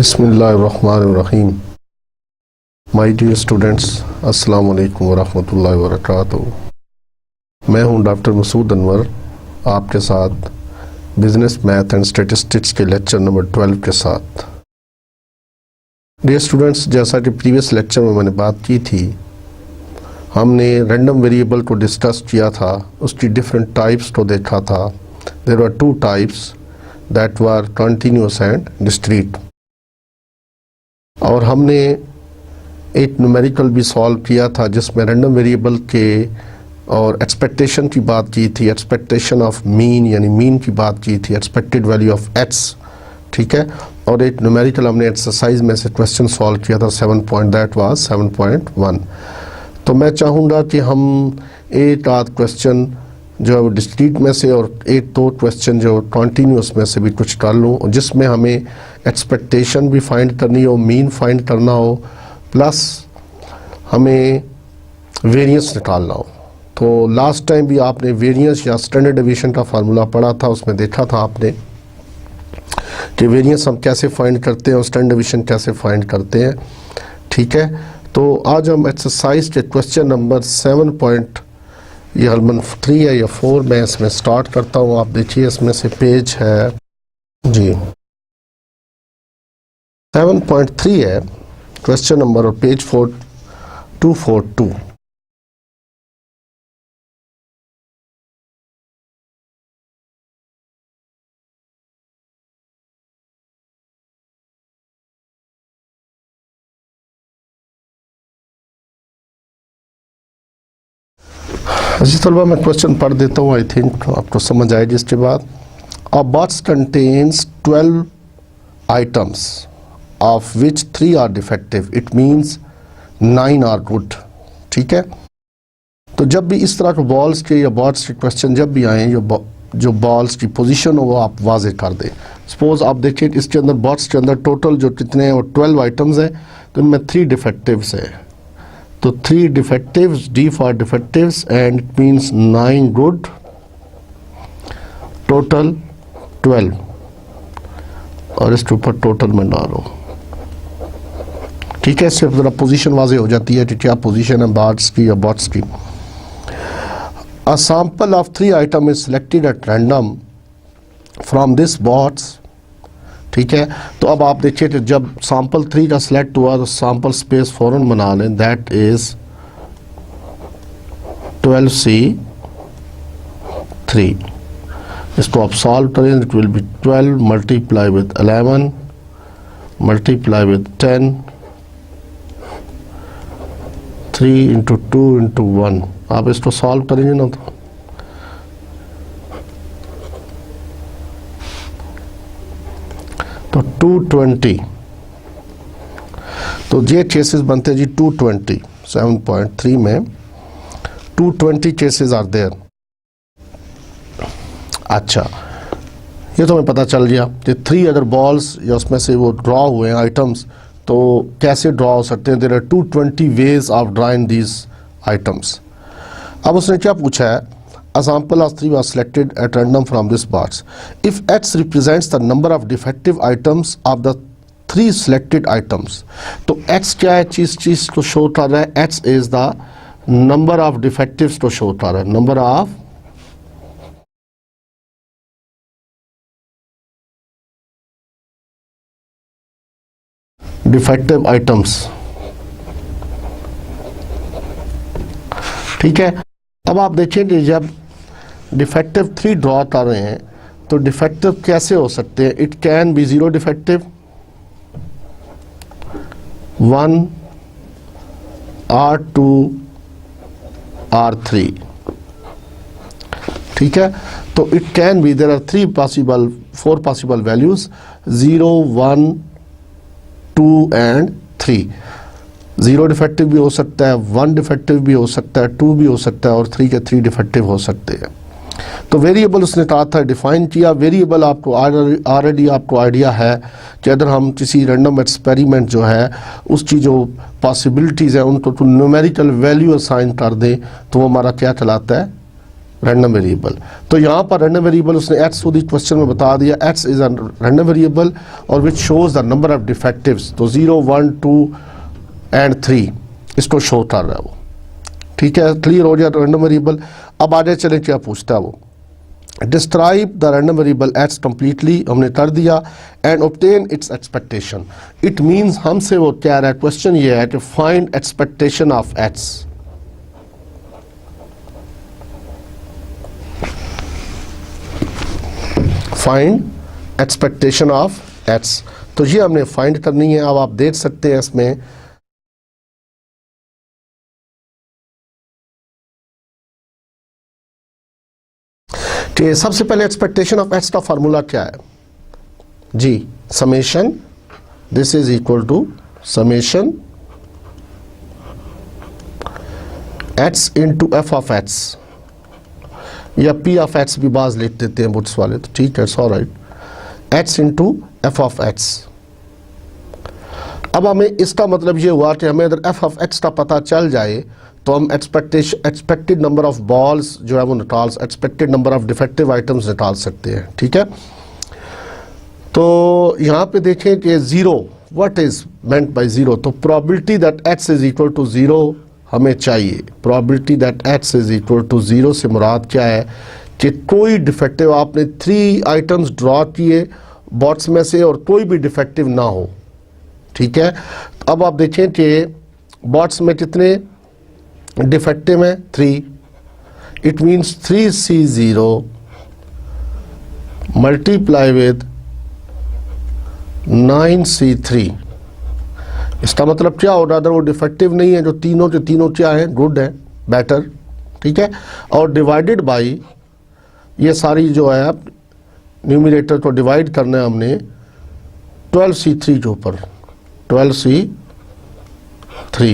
बिस्मिल्लाहिर्रहमानिर्रहीम। My dear students, अस्सलाम वालेकुम वरहमतुल्लाहि वबरकातुहू। मैं हूं डॉक्टर मसूद अनवर, आपके साथ बिजनेस मैथ एंड स्टैटिस्टिक्स के लेक्चर नंबर 12 के साथ। डियर स्टूडेंट्स, जैसा कि प्रीवियस लेक्चर में मैंने बात की थी, हमने रैंडम वेरिएबल को डिस्कस किया था, उसकी डिफरेंट टाइप्स को देखा था। There were two types that were continuous and discrete. और हमने एक न्यूमेरिकल भी सॉल्व किया था जिसमें रैंडम वेरिएबल के और एक्सपेक्टेशन की बात की थी, एक्सपेक्टेशन ऑफ मीन यानी मीन की बात की थी, एक्सपेक्टेड वैल्यू ऑफ एक्स, ठीक है। और एक न्यूमेरिकल हमने एक्सरसाइज में से क्वेश्चन सॉल्व किया था 7.1। तो मैं चाहूँगा कि हम एक आध क्वेश्चन जो डिस्क्रीट में से और एक दो क्वेश्चन जो कॉन्टीन्यूस में से भी कुछ कर लूँ, जिसमें हमें एक्सपेक्टेशन भी फाइंड करनी हो, मीन फाइंड करना हो, प्लस हमें वेरिएंस निकालना हो। तो लास्ट टाइम भी आपने वेरिएंस या स्टैंडर्ड डेविएशन का फार्मूला पढ़ा था, उसमें देखा था आपने कि वेरिएंस हम कैसे फाइंड करते हैं और स्टैंडर्ड डेविएशन कैसे फाइंड करते हैं, ठीक है। तो आज हम एक्सरसाइज के क्वेश्चन नंबर 7.3 है या 4 मैं इसमें स्टार्ट करता हूँ। आप देखिए इसमें से पेज है जी 7.3 है क्वेश्चन नंबर और पेज 242। अजी तलबा मैं क्वेश्चन पढ़ देता हूँ, आई थिंक आपको समझ आएगी इसके बाद। A box contains 12 items of which 3 are defective, it means 9 are good, ठीक है। तो जब भी इस तरह के बॉल्स के या बॉट्स के क्वेश्चन जब भी आए, जो बॉल्स की पोजीशन हो वो आप वाजे कर दें। सपोज आप देखिए इसके अंदर बॉट्स के अंदर टोटल जो कितने हैं वो 12 आइटम्स हैं, तो इनमें 3 डिफेक्टिव्स हैं। तो 3 डिफेक्टिव्स, D for डिफेक्टिव्स, and it means 9 good, total 12। और इसके ऊपर टोटल में डालो, ठीक है। इससे ज़रा पोजीशन वाज़े हो जाती है कि क्या पोजीशन है बॉट्स की या बॉट्स की। A sample of 3 item is selected at random from this bots, ठीक है। तो अब आप देखिए कि जब सैंपल 3 का सिलेक्ट हुआ तो सैंपल स्पेस फ़ौरन बना लें, दैट इज 12C3। इसको आप सॉल्व करें, it will B 12 multiply with 11 multiply with 10, 3 into 2 into 1। आप इसको सॉल्व करेंगे ना तो 220। तो ये केसेस बनते हैं जी 220। 7.3 में 220 केसेस आर देयर। अच्छा, ये तो हमें पता चल गया कि 3 अदर बॉल्स या उसमें से वो ड्रॉ हुए हैं आइटम्स, तो कैसे ड्रॉ हो सकते हैं। There are 220 ways of drawing these items. अब उसने क्या पूछा है, a sample of 3 was selected at random from this box. If X represents the number of defective items of the 3 selected items, तो X क्या है, चीज़ को शो कर रहा है, X is the number of defectives को शो कर रहा है, number of defective items, ठीक है। अब आप देखिए कि जब डिफेक्टिव 3 ड्रॉ कर रहे हैं तो डिफेक्टिव कैसे हो सकते हैं। It can B 0 defective, 1 R2 R3, ठीक है। तो it can be, there are 4 possible values, 0 1 2 and 3। 0 defective भी हो सकता है, 1 डिफेक्टिव भी हो सकता है, 2 भी हो सकता है, और 3 के 3 डिफेक्टिव हो सकते हैं। तो वेरिएबल उसने कहा था डिफाइन किया। वेरिएबल आपको ऑलरेडी आपको आइडिया है कि अगर हम किसी रैंडम एक्सपेरिमेंट जो है उसकी जो पॉसिबिलिटीज़ है उनको तो न्यूमेरिकल वैल्यू असाइन कर दें तो वो हमारा क्या कहलाता है, रैंडम वेरिएबल। तो यहाँ पर रैंडम वेरिएबल उसने एट्स खुद ही क्वेश्चन में बता दिया, एट्स इज अ रैंडम वेरिएबल और which shows the number of डिफेक्टिव्स। तो 0, 1, 2 एंड 3 इसको शो कर रहा है वो। ठीक है, क्लियर हो गया रैंडम वेरिएबल। अब आगे चले क्या पूछता है वो, describe the random variable X completely, हमने कर दिया, and obtain its expectation. It means हमसे वो क्या रहा है, क्वेश्चन ये है कि find expectation of X. Find expectation of X, तो ये हमने फाइंड करनी है। अब आप देख सकते हैं इसमें कि सबसे पहले एक्सपेक्टेशन ऑफ एट्स का फार्मूला क्या है जी, summation, this is equal to summation एट्स into F of X, या पी ऑफ एट्स भी बाज लिख देते हैं बुट्स वाले, तो ठीक है, सो राइट, एट्स इंटू एफ ऑफ एट्स। अब हमें इसका मतलब ये हुआ कि हमें अगर एफ ऑफ एक्स का पता चल जाए तो हम एक्सपेक्टेड नंबर ऑफ बॉल्स जो है वो निकाल, expected number of defective items निकाल सकते हैं। ठीक है, तो यहाँ पे देखें कि zero, what is meant by zero, तो probability that x is equal to zero हमें चाहिए। Probability that x is equal to zero से मुराद क्या है कि कोई डिफेक्टिव, आपने 3 आइटम्स ड्रॉ किए बॉट्स में से और कोई भी डिफेक्टिव ना हो। ठीक है, अब आप देखें कि बॉट्स में कितने डिफेक्टिव हैं, 3, it means 3C0 multiply with 9C3। इसका मतलब क्या होगा, अगर वो डिफेक्टिव नहीं है, जो तीनों के तीनों क्या है, गुड है, बेटर। ठीक है, और डिवाइडेड बाई ये सारी जो है, आप न्यूमरेटर को डिवाइड करना है हमने 12C3 के ऊपर, 12C3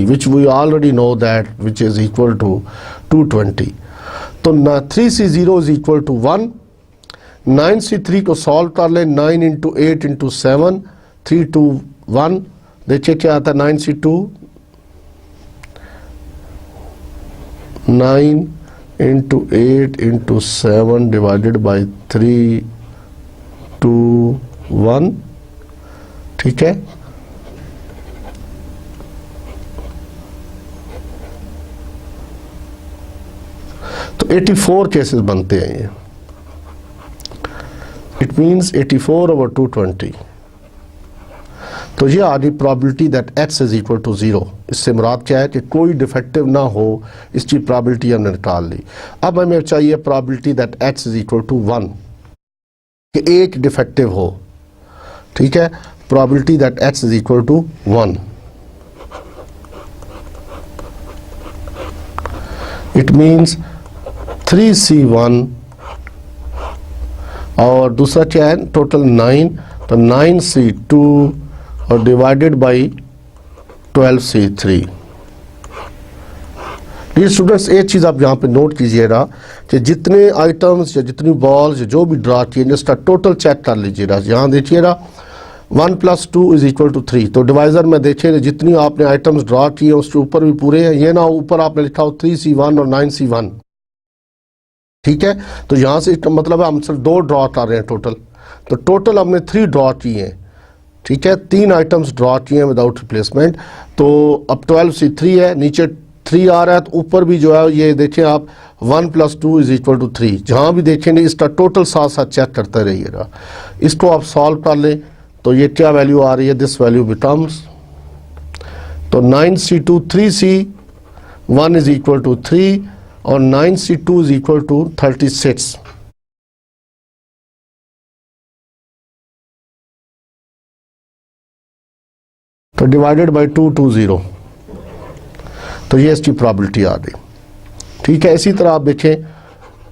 which we already know that which is equal to 220। तो 3C0 is equal to 1, 9C3 को सॉल्व कर लें, 9 इंटू 8 इंटू 7, 3 2 1, देखिए क्या आता है, 9C2, 9 into 8 into 7 divided by 3 2 1। ठीक है, तो 84 केसेस बनते हैं ये, इट मीन्स 84 ओवर 220। तो ये आ गई probability that x is equal to 0। इससे मुराद क्या है कि कोई डिफेक्टिव ना हो, इसकी प्रोबेबिलिटी हमने निकाल ली। अब हमें चाहिए probability that x is equal to 1, कि एक डिफेक्टिव हो। ठीक है, probability that x is equal to 1, it means 3C1 और दूसरा क्या है, टोटल 9, तो 9C2 और डिवाइडेड बाई 12C3। ये स्टूडेंट्स एक चीज़ आप यहाँ पे नोट कीजिएगा कि जितने आइटम्स या जितनी बॉल्स जो भी ड्रा किए इसका टोटल चेक कर लीजिएगा। यहाँ देखिएगा 1 + 2 इज इक्वल टू 3, तो डिवाइज़र में देखिए जितनी आपने आइटम्स ड्रा किए उसके ऊपर भी पूरे हैं, ये ना ऊपर आपने लिखा हो 3C1 और 9C1। ठीक है, तो यहाँ से इसका मतलब है हम सिर्फ 2 ड्रॉ कर रहे हैं टोटल, तो टोटल हमने 3 ड्रॉ किए हैं। ठीक है, 3 आइटम्स ड्रॉ किए हैं विदाउट रिप्लेसमेंट। तो अब 12C3 है, नीचे 3 आ रहा है, तो ऊपर भी जो है ये देखें आप 1 + 2 इज इक्वल टू 3। जहाँ भी देखेंगे इसका टोटल साथ साथ चेक करते रहिएगा। इसको आप सॉल्व कर लें तो ये क्या वैल्यू आ रही है, दिस वैल्यू बिकम्स, तो 9C2 3C1 is equal to 3 और 9C2 इज इक्वल टू 36। तो डिवाइडेड बाई 220, तो ये इसकी प्रोबेबिलिटी आ गई। ठीक है, इसी तरह आप देखें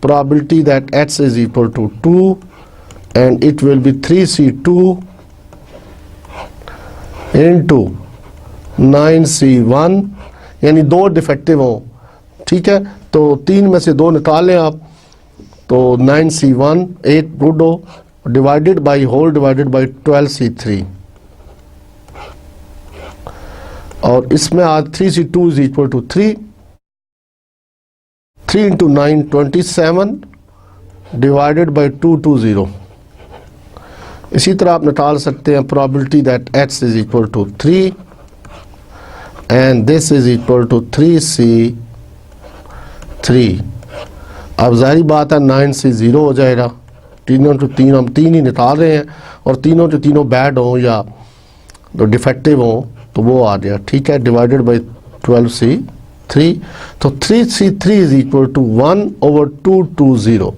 probability that x is equal to 2 and it will be 3C2 into 9C1, यानी 2 डिफेक्टिव हो। ठीक है, तो 3 में से 2 निकालें आप, तो 9C1 8 गुड हो, divided by whole divided by 12C3, और इसमें आज 3C2 is equal to 3, 3 into 9 27 divided by 220। इसी तरह आप निकाल सकते हैं probability that x is equal to 3 and this is equal to 3c3। अब जाहिर बात है 9 से 0 हो जाएगा, तीनों टू तीन हम तीन ही निकाल रहे हैं और तीनों के तीनों बैड हों या तो डिफेक्टिव हों तो वो आ गया, ठीक है, डिवाइडेड बाई 12c3। तो 3c3 इज इक्वल टू 1/220,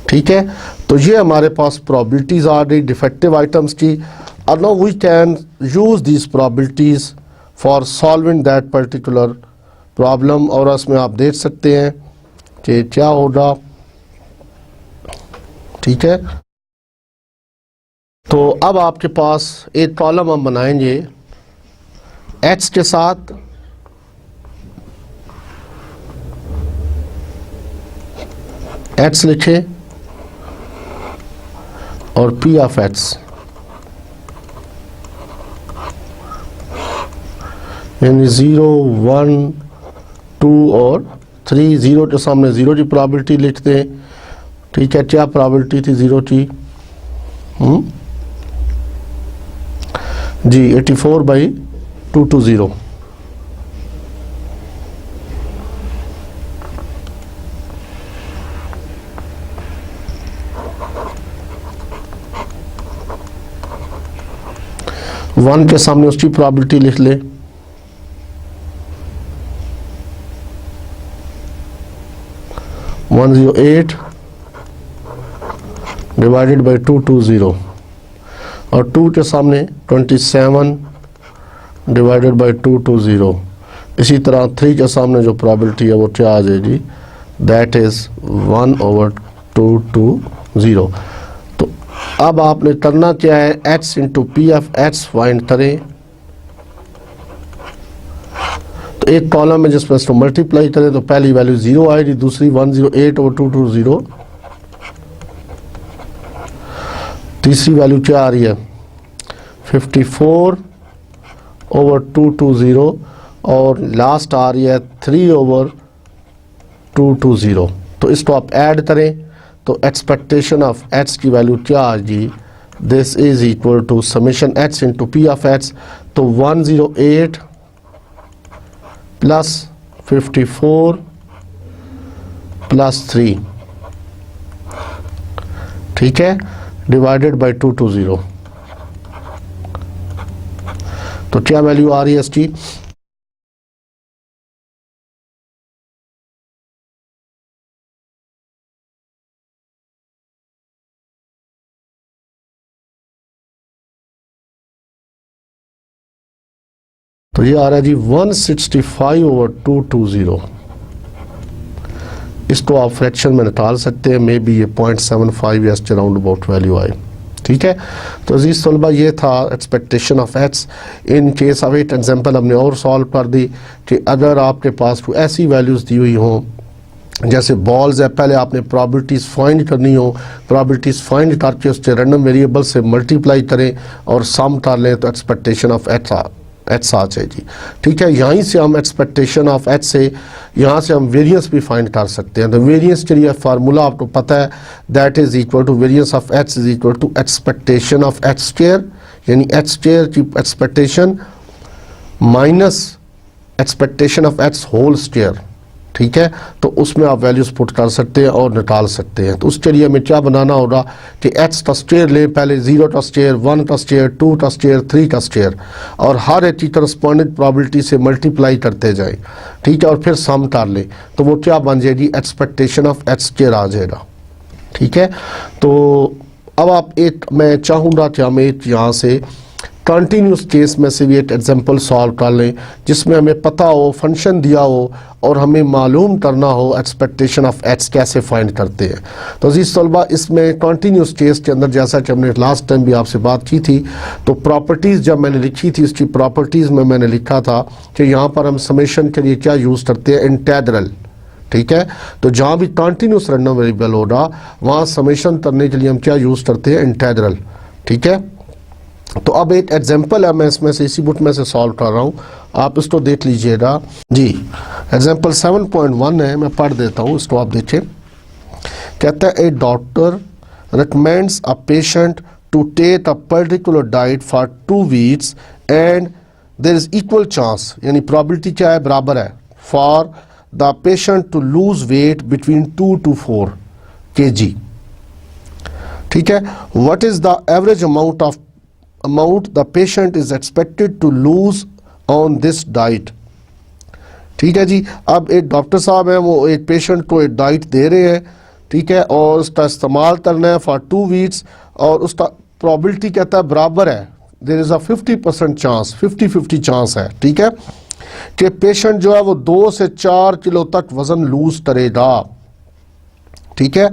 ठीक है। तो ये हमारे पास प्रोबेबिलिटीज आ गई डिफेक्टिव आइटम्स की। और now we can use these probabilities for solving that particular problem. और उसमें आप देख सकते हैं कि क्या होगा, ठीक है। तो अब आपके पास एक कॉलम हम बनाएंगे x के साथ x लिखे और p ऑफ x, यानी 0 1 2 और 3। 0 के सामने 0 की प्रोबेबिलिटी लिखते हैं, ठीक है। क्या प्रोबेबिलिटी थी 0 की? जी 84/220। वन के सामने उसकी प्रोबेबिलिटी लिख ले, वन 108 डिवाइडेड बाई 220 और 2 के सामने 27 डिवाइडेड बाई 220। इसी तरह 3 के सामने जो प्रोबेबिलिटी है वो क्या आ जाएगी, दैट इज 1/220। तो अब आपने करना क्या है, x into P of x find करें। तो एक कॉलम है जिसमें इसको मल्टीप्लाई करें तो पहली वैल्यू 0 आएगी, दूसरी 108/220, तीसरी वैल्यू क्या आ रही है 54/220 और लास्ट आ रही है 3/220। तो इसको आप ऐड करें तो एक्सपेक्टेशन ऑफ x की वैल्यू क्या आ जाएगी, this is equal to summation x into P of x। तो 108 प्लस 54 प्लस 3, ठीक है, डिवाइडेड बाई 220। तो क्या वैल्यू आ रही है इसकी, तो ये आ रहा है जी 165/220। इसको आप फ्रैक्शन में निकाल सकते हैं, मे बी ये 0.75 या इसके राउंड अबाउट वैल्यू आए, ठीक है। तो अजीज तलबा ये था expectation of x। In case of एक एग्जांपल हमने और सॉल्व कर दी कि अगर आपके पास कोई ऐसी वैल्यूज़ दी हुई हों जैसे बॉल्स है, पहले आपने प्रॉबिलिटीज़ फाइंड करनी हो, प्रॉबिलिटीज़ फाइंड करके उसके रैंडम वेरिएबल से मल्टीप्लाई करें और सम कर लें तो एक्सपेक्टेशन ऑफ x आ जाएगी, ठीक है। यहीं से हम एक्सपेक्टेशन ऑफ x से यहाँ से हम वेरिएंस भी फाइंड कर सकते हैं। तो वेरिएंस के लिए फार्मूला आपको पता है, that is equal to variance of x is equal to expectation of x square, यानी x स्क्वायर की expectation minus expectation of x whole square, ठीक है। तो उसमें आप वैल्यूज पुट कर सकते हैं और निकाल सकते हैं। तो उसके लिए हमें क्या बनाना होगा कि x का स्क्वायर ले, पहले 0 का स्क्वायर, 1 का स्क्वायर, 2 का स्क्वायर, 3 का स्क्वायर, और हर एक की करस्पॉन्डिंग प्रोबेबिलिटी से मल्टीप्लाई करते जाएं, ठीक है, और फिर सम कर लें तो वो क्या बन जाएगी, एक्सपेक्टेशन ऑफ x स्क्वायर आ जाएगा, ठीक है। तो अब आप एक, मैं चाहूँगा कि हम एक यहाँ से कंटिन्यूस केस में से भी एक एग्जांपल सॉल्व कर लें जिसमें हमें पता हो, फंक्शन दिया हो और हमें मालूम करना हो एक्सपेक्टेशन ऑफ x कैसे फाइंड करते हैं। तो अजीज़ तलबा, इसमें कंटिन्यूस केस के अंदर जैसा कि हमने लास्ट टाइम भी आपसे बात की थी, तो प्रॉपर्टीज़ जब मैंने लिखी थी उसकी प्रॉपर्टीज़ में मैंने लिखा था कि यहाँ पर हम समेशन के लिए क्या यूज़ करते हैं, इंटेग्रल, ठीक है। तो जहाँ भी कंटिन्यूस रैंडम वेरिएबल होगा वहाँ समेशन करने के लिए हम क्या यूज़ करते हैं, इंटेग्रल, ठीक है। तो अब एक एग्जांपल है, मैं इसमें से इसी बुक में से सॉल्व कर रहा हूँ, आप इसको देख लीजिएगा जी। एग्जांपल 7.1 है, मैं पढ़ देता हूँ, इसको आप देखिए। कहता है ए doctor recommends a patient to take a particular diet for 2 weeks and there is equal chance, यानी probability क्या है, बराबर है, for the patient to lose weight between 2 to 4 kg। ठीक है, what is the average amount the patient is expected to lose on this diet। ठीक है जी। अब एक डॉक्टर साहब हैं, वो एक पेशेंट को एक डाइट दे रहे हैं, ठीक है, और उसका इस्तेमाल करना है फॉर 2 वीक्स, और उसका प्रोबेबिलिटी कहता है बराबर है, there is a 50% chance, 50-50 chance है, ठीक है, कि पेशेंट जो है वो 2 से 4 किलो तक वज़न लूज करेगा। ठीक है,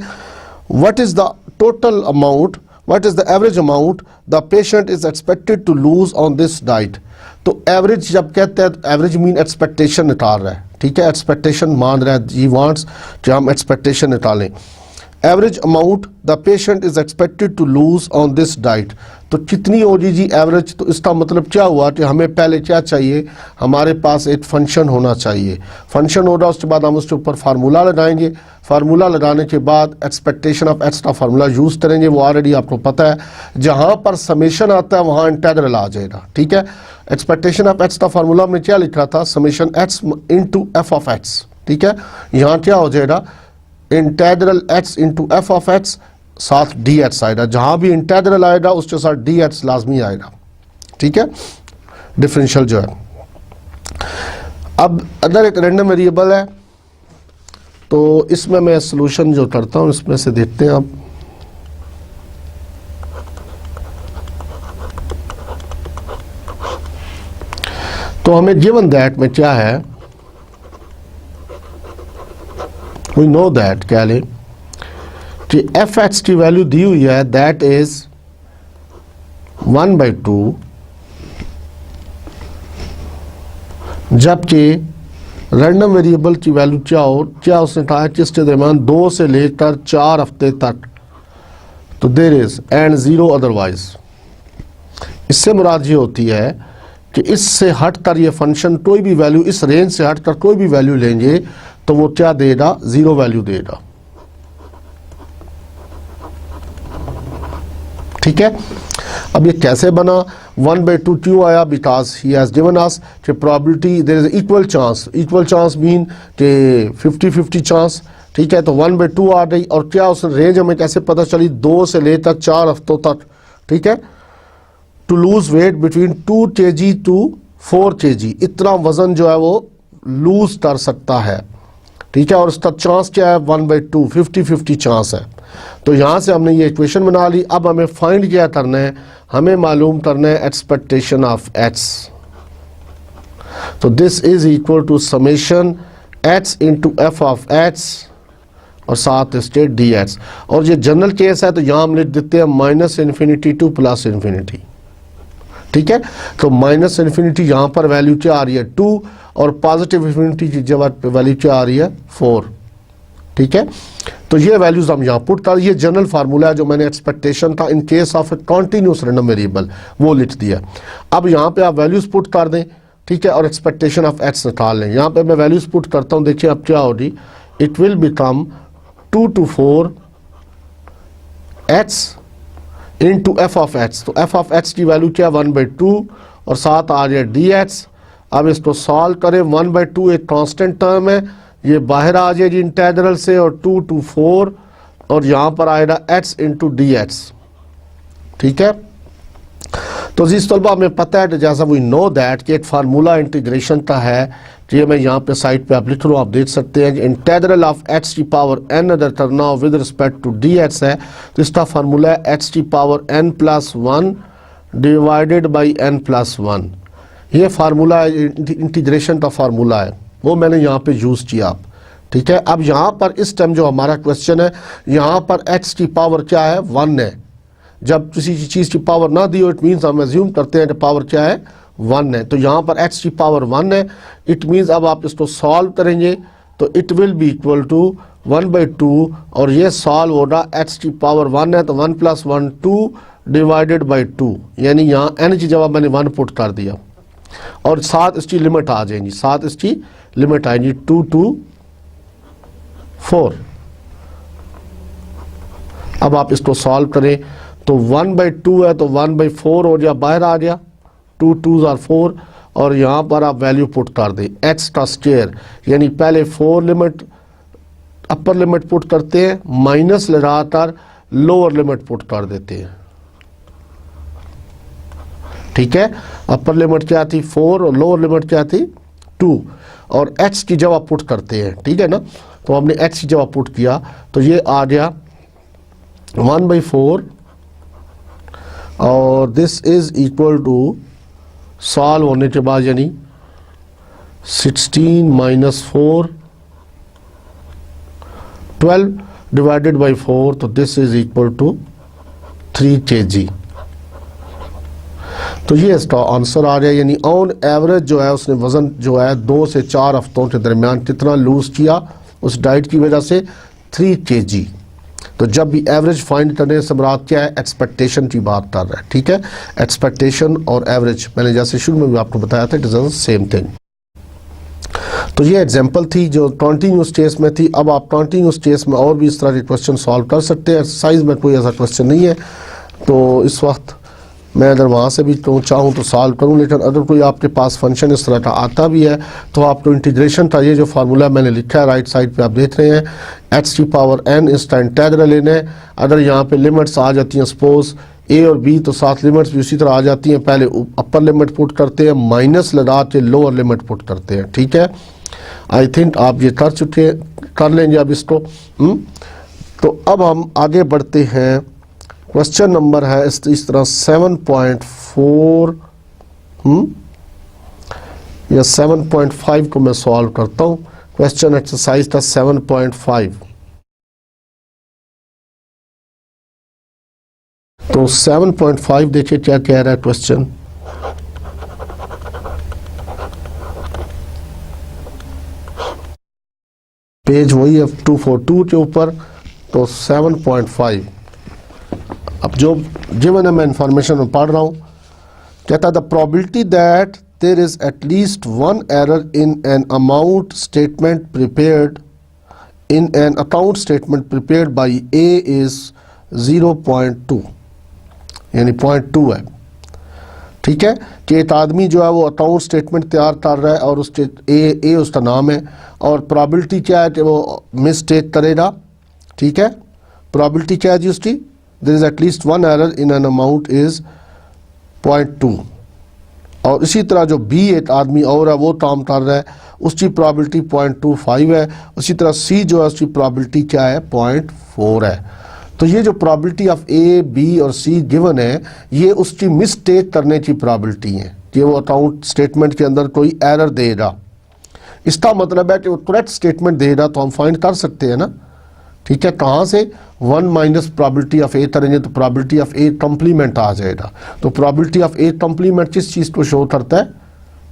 what is the total amount, what is the average amount the patient is expected to lose on this diet. तो एवरेज जब कहते हैं, एवरेज मीन एक्सपेक्टेशन निकाल रहा है, ठीक है, एक्सपेक्टेशन मान रहा है, ही वांट्स कि हम एक्सपेक्टेशन निकालें। Average amount the patient is expected to lose on this diet, तो कितनी होगी जी एवरेज। तो इसका मतलब क्या हुआ कि हमें पहले क्या चाहिए, हमारे पास एक फंक्शन होना चाहिए, फंक्शन होगा, उसके बाद हम उसके ऊपर फार्मूला लगाएंगे, फार्मूला लगाने के बाद एक्सपेक्टेशन ऑफ एक्स का फार्मूला यूज़ करेंगे, वो ऑलरेडी आपको पता है, जहाँ पर समेशन आता है वहाँ इंटीग्रल आ जाएगा। ठीक है, एक्सपेक्टेशन ऑफ एक्स का फार्मूला में क्या लिखा था, summation x into F of x. ठीक है, यहाँ क्या हो जाएगा, integral x into F of x साथ डी एक्स आएगा, जहाँ भी इंटीग्रल आएगा उसके साथ डी एक्स लाजमी आएगा। ठीक है, डिफरेंशियल जो है। अब अगर एक रैंडम वेरिएबल है तो इसमें मैं सॉल्यूशन जो करता हूँ, इसमें से देखते हैं आप। तो हमें गिवन दैट में क्या है, वी नो दैट, क्या ले कि एफ एक्स की वैल्यू दी हुई है, दैट इज 1/2, जबकि रैंडम वेरिएबल की वैल्यू क्या उसने कहा है, किसके दरमियान 2 से लेकर 4 हफ्ते तक, तो देयर इज एंड 0 अदरवाइज। इससे मुराद ये होती है कि इससे हटकर ये फंक्शन कोई भी वैल्यू, इस रेंज से हटकर कोई भी वैल्यू लेंगे तो वो क्या देगा, 0 वैल्यू देगा। ठीक है, अब ये कैसे बना, 1/2 क्यों आया, because he has given us कि probability there is equal chance, equal chance mean कि 50-50 चांस। ठीक है, तो 1/2 आ गई, और क्या उस रेंज हमें कैसे पता चली, 2 से लेकर 4 हफ्तों तक। ठीक है, to lose weight between 2 kg to 4 kg, इतना वजन जो है वो लूज कर सकता है। ठीक है, और उसका चांस क्या है, 1/2, 50-50 चांस है। तो यहाँ से हमने ये इक्वेशन बना ली। अब हमें फाइंड क्या करना है, हमें मालूम करना है एक्सपेक्टेशन ऑफ एक्स। तो this is equal to summation x into F of x और साथ स्टेट डी एक्स। और ये जनरल केस है तो यहाँ हम लिख देते हैं -∞ टू +∞। ठीक है, तो -∞ यहाँ पर वैल्यू क्या आ रही है 2, और पॉजिटिव इन्फिनिटी की जगह वैल्यू क्या आ रही है 4। ठीक है, तो ये वैल्यूज हम यहाँ पुट कर, ये जनरल फार्मूला है जो मैंने एक्सपेक्टेशन था in case of a continuous random variable वो लिख दिया। अब यहाँ पे आप वैल्यूज पुट कर दें, ठीक है, और एक्सपेक्टेशन ऑफ एक्स निकाल लें। यहाँ पे मैं वैल्यूज पुट करता हूँ, देखिए अब क्या होगी, it will become 2 to 4 x into F of x. तो एफ ऑफ एक्स की वैल्यू क्या, 1/2 और साथ आ जाए डी एक्स। अब इसको सॉल्व करें, 1/2 एक कांस्टेंट टर्म है, ये बाहर आ जाएगी इंटीग्रल से, और 2 to 4 और यहाँ पर आएगा एक्स इंटू डी एक्स। ठीक है, तो जिस तलबा हमें पता है कि जैसा वी नो दैट कि एक फार्मूला इंटीग्रेशन का है, कि ये मैं यहाँ पे साइड पे आप लिख रहा हूँ, आप देख सकते हैं कि इंटीग्रल ऑफ एक्स की पावर n अदर करना with respect to d x है, तो इसका फार्मूला है एक्स की power n+1 divided by n+1। ये फार्मूला इंटीग्रेशन का फार्मूला है, वो मैंने यहाँ पे यूज़ किया आप। ठीक है, अब यहाँ पर इस टाइम जो हमारा क्वेश्चन है, यहाँ पर x की पावर क्या है, 1 है। जब किसी चीज़ की पावर ना दी हो, इट मीन्स हम एज्यूम करते हैं कि पावर क्या है, 1 है। तो यहाँ पर x की पावर 1 है, इट मीन्स अब आप इसको सॉल्व करेंगे तो it will be equal to 1/2, और ये सॉल्व होगा, x की पावर 1 है तो 1 + 1 2 डिवाइडेड बाई 2, यानी यहाँ n की जगह मैंने 1 पुट कर दिया और साथ इसकी लिमिट आ जाएंगी, साथ इसकी लिमिट आएगी 2 to 4। अब आप इसको सॉल्व करें तो 1/2 है तो 1/4 हो गया, बाहर आ गया, 2 2s are 4 और यहाँ पर आप वैल्यू पुट कर दें x का स्क्वायर, यानी पहले 4 लिमिट अपर लिमिट पुट करते हैं, माइनस लगाकर लोअर लिमिट पुट कर देते हैं। ठीक है, अपर लिमिट क्या थी 4 और लोअर लिमिट क्या थी 2 और x की जगह पुट करते हैं। ठीक है ना, तो हमने x की जगह पुट किया तो ये आ गया 1/4 और this is equal to solve होने के बाद यानी 16 माइनस 4 12 डिवाइडेड बाई 4 तो this is equal to 3 kg। तो ये इसका आंसर आ गया, यानी ऑन एवरेज जो है उसने वज़न जो है 2 से 4 हफ्तों के दरमियान कितना लूज़ किया उस डाइट की वजह से 3 kg। तो जब भी एवरेज फाइंड करने से मुराद क्या है, एक्सपेक्टेशन की बात कर रहा है। ठीक है, एक्सपेक्टेशन और एवरेज मैंने जैसे शुरू में भी आपको बताया था, इट इज सेम थिंग। तो ये एग्जांपल थी जो कंटीन्यूअस केस में थी। अब आप कंटीन्यूअस केस में और भी इस तरह के क्वेश्चन सॉल्व कर सकते हैं। एक्सरसाइज में कोई ऐसा क्वेश्चन नहीं है, तो इस वक्त मैं अगर वहाँ से भी तो चाहूँ तो सॉल्व करूँ, लेकिन अगर कोई आपके पास फंक्शन इस तरह का आता भी है तो आपको इंटीग्रेशन का ये जो फार्मूला मैंने लिखा है राइट साइड पे आप देख रहे हैं, x की पावर n इसका इंटीग्रल लेना है। अगर यहाँ पे लिमिट्स आ जाती हैं सपोज a और b तो साथ लिमिट्स भी उसी तरह आ जाती हैं, पहले अपर लिमिट पुट करते हैं, माइनस लगा के लोअर लिमिट पुट करते हैं। ठीक है, आई थिंक आप ये कर लेंगे अब इसको। तो अब हम आगे बढ़ते हैं। क्वेश्चन नंबर है इस तरह 7.4 या 7.5 को मैं सॉल्व करता हूँ। क्वेश्चन एक्सरसाइज था 7.5। तो 7.5 देखिए क्या कह रहा है क्वेश्चन। पेज वही है 242 के ऊपर। तो 7.5 अब जो गिवन है मैं इंफॉर्मेशन में पढ़ रहा हूं। कहता है the probability that there is at least one error in an amount statement prepared in an account statement prepared by A is 0.2, यानी 0.2 है। ठीक है, कि एक आदमी जो है वो अकाउंट स्टेटमेंट तैयार कर रहा है और उसके ए उसका नाम है और प्रोबेबिलिटी क्या है कि वो मिस्टेक करेगा। ठीक है, प्रोबेबिलिटी क्या है जी उसकी, there is at least one error in an amount is 0.2। और इसी तरह जो बी एक आदमी और है वो काम कर रहा है उसकी प्रोबेबिलिटी 0.25 है। उसी तरह सी जो है उसकी प्रोबेबिलिटी क्या है 0.4 है। तो ये जो प्रोबेबिलिटी ऑफ ए बी और सी गिवन है ये उसकी मिस्टेक करने की प्रोबेबिलिटी है कि वो अकाउंट स्टेटमेंट के अंदर कोई एरर देगा। इसका मतलब है कि वो करेक्ट स्टेटमेंट देगा तो हम फाइंड कर सकते हैं ना। ठीक है, कहाँ से 1 माइनस प्रोबेबिलिटी ऑफ ए करेंगे तो प्रोबेबिलिटी ऑफ ए कम्प्लीमेंट आ जाएगा। तो प्रोबेबिलिटी ऑफ ए कम्प्लीमेंट किस चीज़ को शो करता है,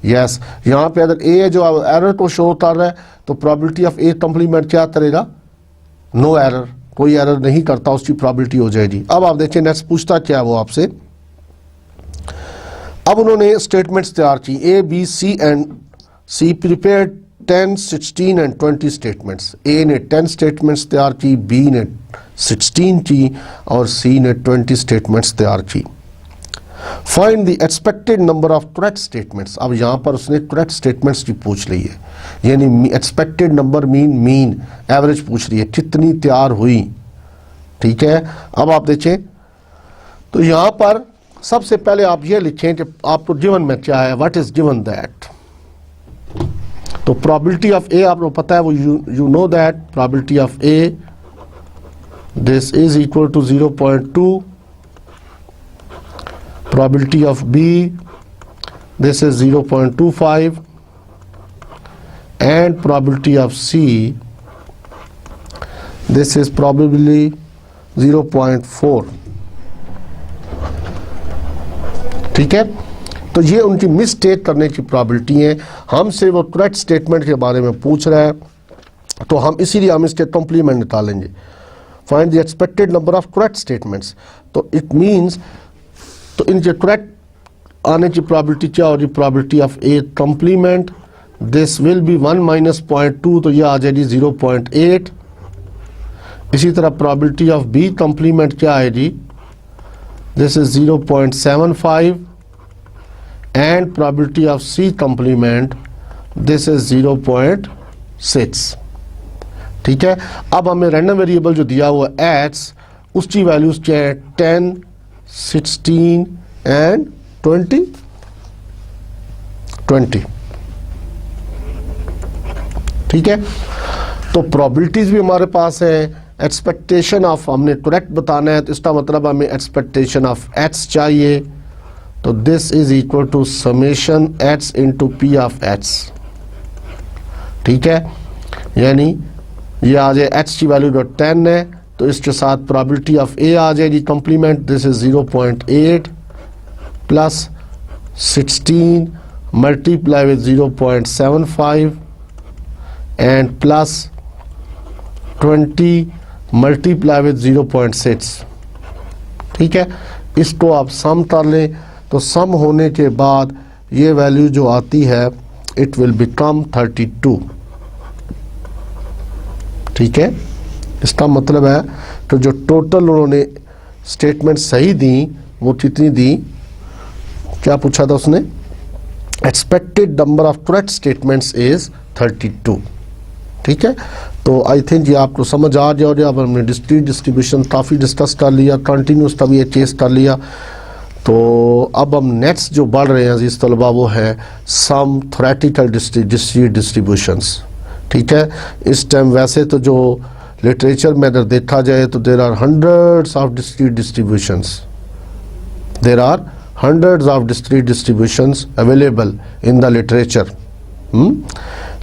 यस यहाँ पे अगर ए जो एरर को शो कर रहा है तो प्रोबेबिलिटी ऑफ ए कम्प्लीमेंट क्या करेगा, नो एरर, कोई एरर नहीं करता, उसकी प्रोबेबिलिटी हो जाएगी। अब आप देखिए नेक्स्ट पूछता क्या है वो आपसे। अब उन्होंने स्टेटमेंट्स तैयार की, A B C and C prepared 10, 16 and 20 statements. A ने 10 स्टेटमेंट्स तैयार की, बी ने 16 की और सी ने 20 स्टेटमेंट्स तैयार की। Find the expected number of correct statements. अब यहाँ पर उसने करेक्ट स्टेटमेंट्स की पूछ ली है, यानी एक्सपेक्टेड नंबर मीन एवरेज पूछ रही है, कितनी तैयार हुई। ठीक है, अब आप देखें तो यहाँ पर सबसे पहले आप ये लिखें कि आपको गिवन में क्या है, व्हाट इज गिवन दैट। तो प्रोबेबिलिटी ऑफ ए आपको पता है, वो you know that probability of A this is equal to 0.2, probability of B this is 0.25 and probability of C this is probably 0.4। ठीक है, तो ये उनकी मिस्टेक करने की प्रोबेबिलिटी है। हमसे वो करेक्ट स्टेटमेंट के बारे में पूछ रहा है तो हम इसीलिए हम इसके कॉम्प्लीमेंट निकालेंगे। Find the expected number of correct statements. तो इट मीन्स तो इनके करेक्ट आने की प्रॉबिलिटी क्या हो रही, probability of A complement, this will be 1 minus 0.2, तो यह आ जाएगी 0.8। इसी तरह प्रॉबिलिटी ऑफ बी कॉम्प्लीमेंट क्या आएगी, this is 0.75 and probability of C complement this is 0.6। ठीक है, अब हमें रैंडम वेरिएबल जो दिया हुआ एट्स, उसकी वैल्यूज क्या है, 10, 16 एंड 20। ठीक है, तो प्रोबेबिलिटीज भी हमारे पास है, एक्सपेक्टेशन ऑफ हमने करेक्ट बताना है, तो इसका मतलब हमें एक्सपेक्टेशन ऑफ एट्स चाहिए, तो this is equal to summation एट्स into P of एट्स। ठीक है, यानी ये आ जाए एच की वैल्यू जो 10 है, तो इसके साथ प्रोबेबिलिटी ऑफ ए आ जाएगी complement, this is 0.8 plus 16 multiply with 0.75 and plus 20 multiply with 0.6। ठीक है, इसको आप सम कर लें, तो सम होने के बाद ये वैल्यू जो आती है इट विल बिकम 32। ठीक है, इसका मतलब है कि जो टोटल उन्होंने स्टेटमेंट सही दी वो कितनी दी, क्या पूछा था उसने, expected number of correct statements is 32। ठीक है, तो आई थिंक ये आपको समझ आ गया। अब हमने डिस्क्रीट डिस्ट्रीब्यूशन काफ़ी डिस्कस कर लिया, कंटिन्यूस का भी ये केस कर लिया। तो अब हम नेक्स्ट जो बढ़ रहे हैं अजीज़ तलबा वो है सम थ्योरेटिकल डिस्क्रीट डिस्ट्रीब्यूशंस। ठीक है, इस टाइम वैसे तो जो लिटरेचर में अगर देखा जाए तो there are hundreds of discrete distributions, there are hundreds of discrete distributions available in the literature.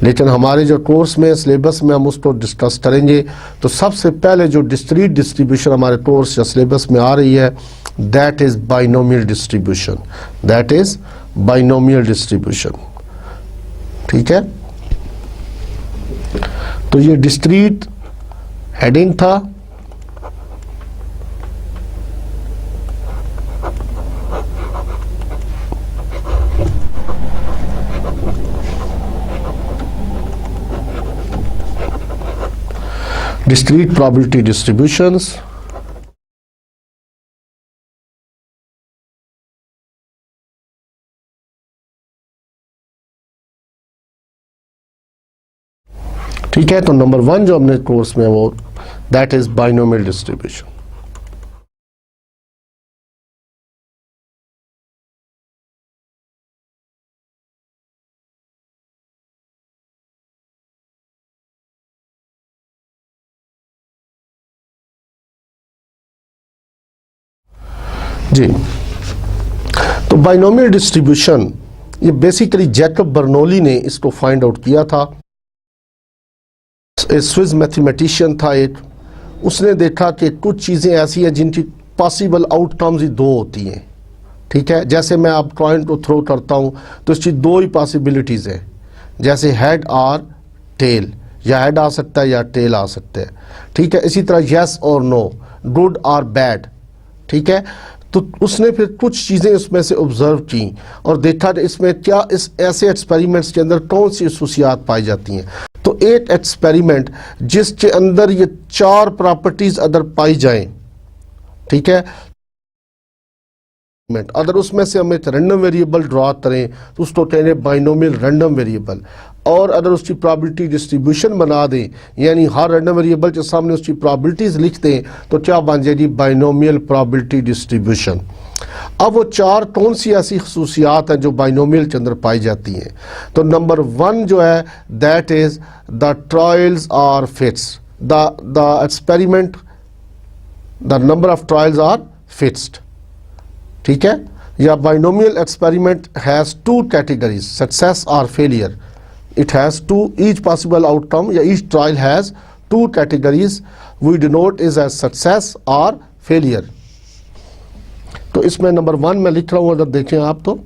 लेकिन हमारे जो कोर्स में सिलेबस में हम उसको डिस्कस करेंगे। तो सबसे पहले जो डिस्क्रीट डिस्ट्रीब्यूशन हमारे कोर्स या सिलेबस में आ रही है that is binomial distribution, that is binomial distribution. ठीक है, तो ये डिस्क्रीट हेडिंग था। discrete probability distributions, ठीक है। तो नंबर 1 जो हमने कोर्स में वो दैट इज बाइनोमियल डिस्ट्रीब्यूशन। जी, तो बाइनोमियल डिस्ट्रीब्यूशन ये बेसिकली जैकब बर्नौली ने इसको फाइंड आउट किया था। स्विस मैथमेटिशियन था एक, उसने देखा कि कुछ चीज़ें ऐसी हैं जिनकी पॉसिबल आउटकम्स ही 2 होती हैं। ठीक है, जैसे मैं आप कॉइन को थ्रो करता हूँ तो इसकी 2 ही पॉसिबिलिटीज़ हैं, जैसे हेड और टेल, या हेड आ सकता है या टेल आ सकता है। ठीक है, इसी तरह यस और नो, गुड और बैड। ठीक है, तो उसने फिर कुछ चीज़ें उसमें से ऑब्जर्व की और देखा कि इसमें क्या इस ऐसे एक्सपेरिमेंट्स के अंदर कौन सी खसूसियात पाई जाती हैं। तो एक एक्सपेरिमेंट जिसके अंदर ये 4 प्रॉपर्टीज अगर पाई जाएं, ठीक है, अगर उसमें से हम एक रैंडम वेरिएबल ड्रॉ करें तो उसको कहेंगे बाइनोमियल रैंडम वेरिएबल, और अगर उसकी प्रॉबिलिटी डिस्ट्रीब्यूशन बना दें, यानी हर रैंडम वेरिएबल के सामने उसकी प्रॉबिलिटीज लिख दें, तो क्या बन जाएगी बाइनोमियल प्रॉबिलिटी डिस्ट्रीब्यूशन। अब वो 4 कौन सी ऐसी खसूसियात हैं जो बाइनोमियल के अंदर पाई जाती हैं। तो नंबर 1 जो है that is the trials are fixed, the experiment, the number of trials are fixed. ठीक है, या binomial experiment has 2 categories, success और failure. It has 2, each possible outcome या each trial has 2 categories, we denote is as success और failure. तो इसमें number 1 में लिख रहा हूं, अगर देखें आप तो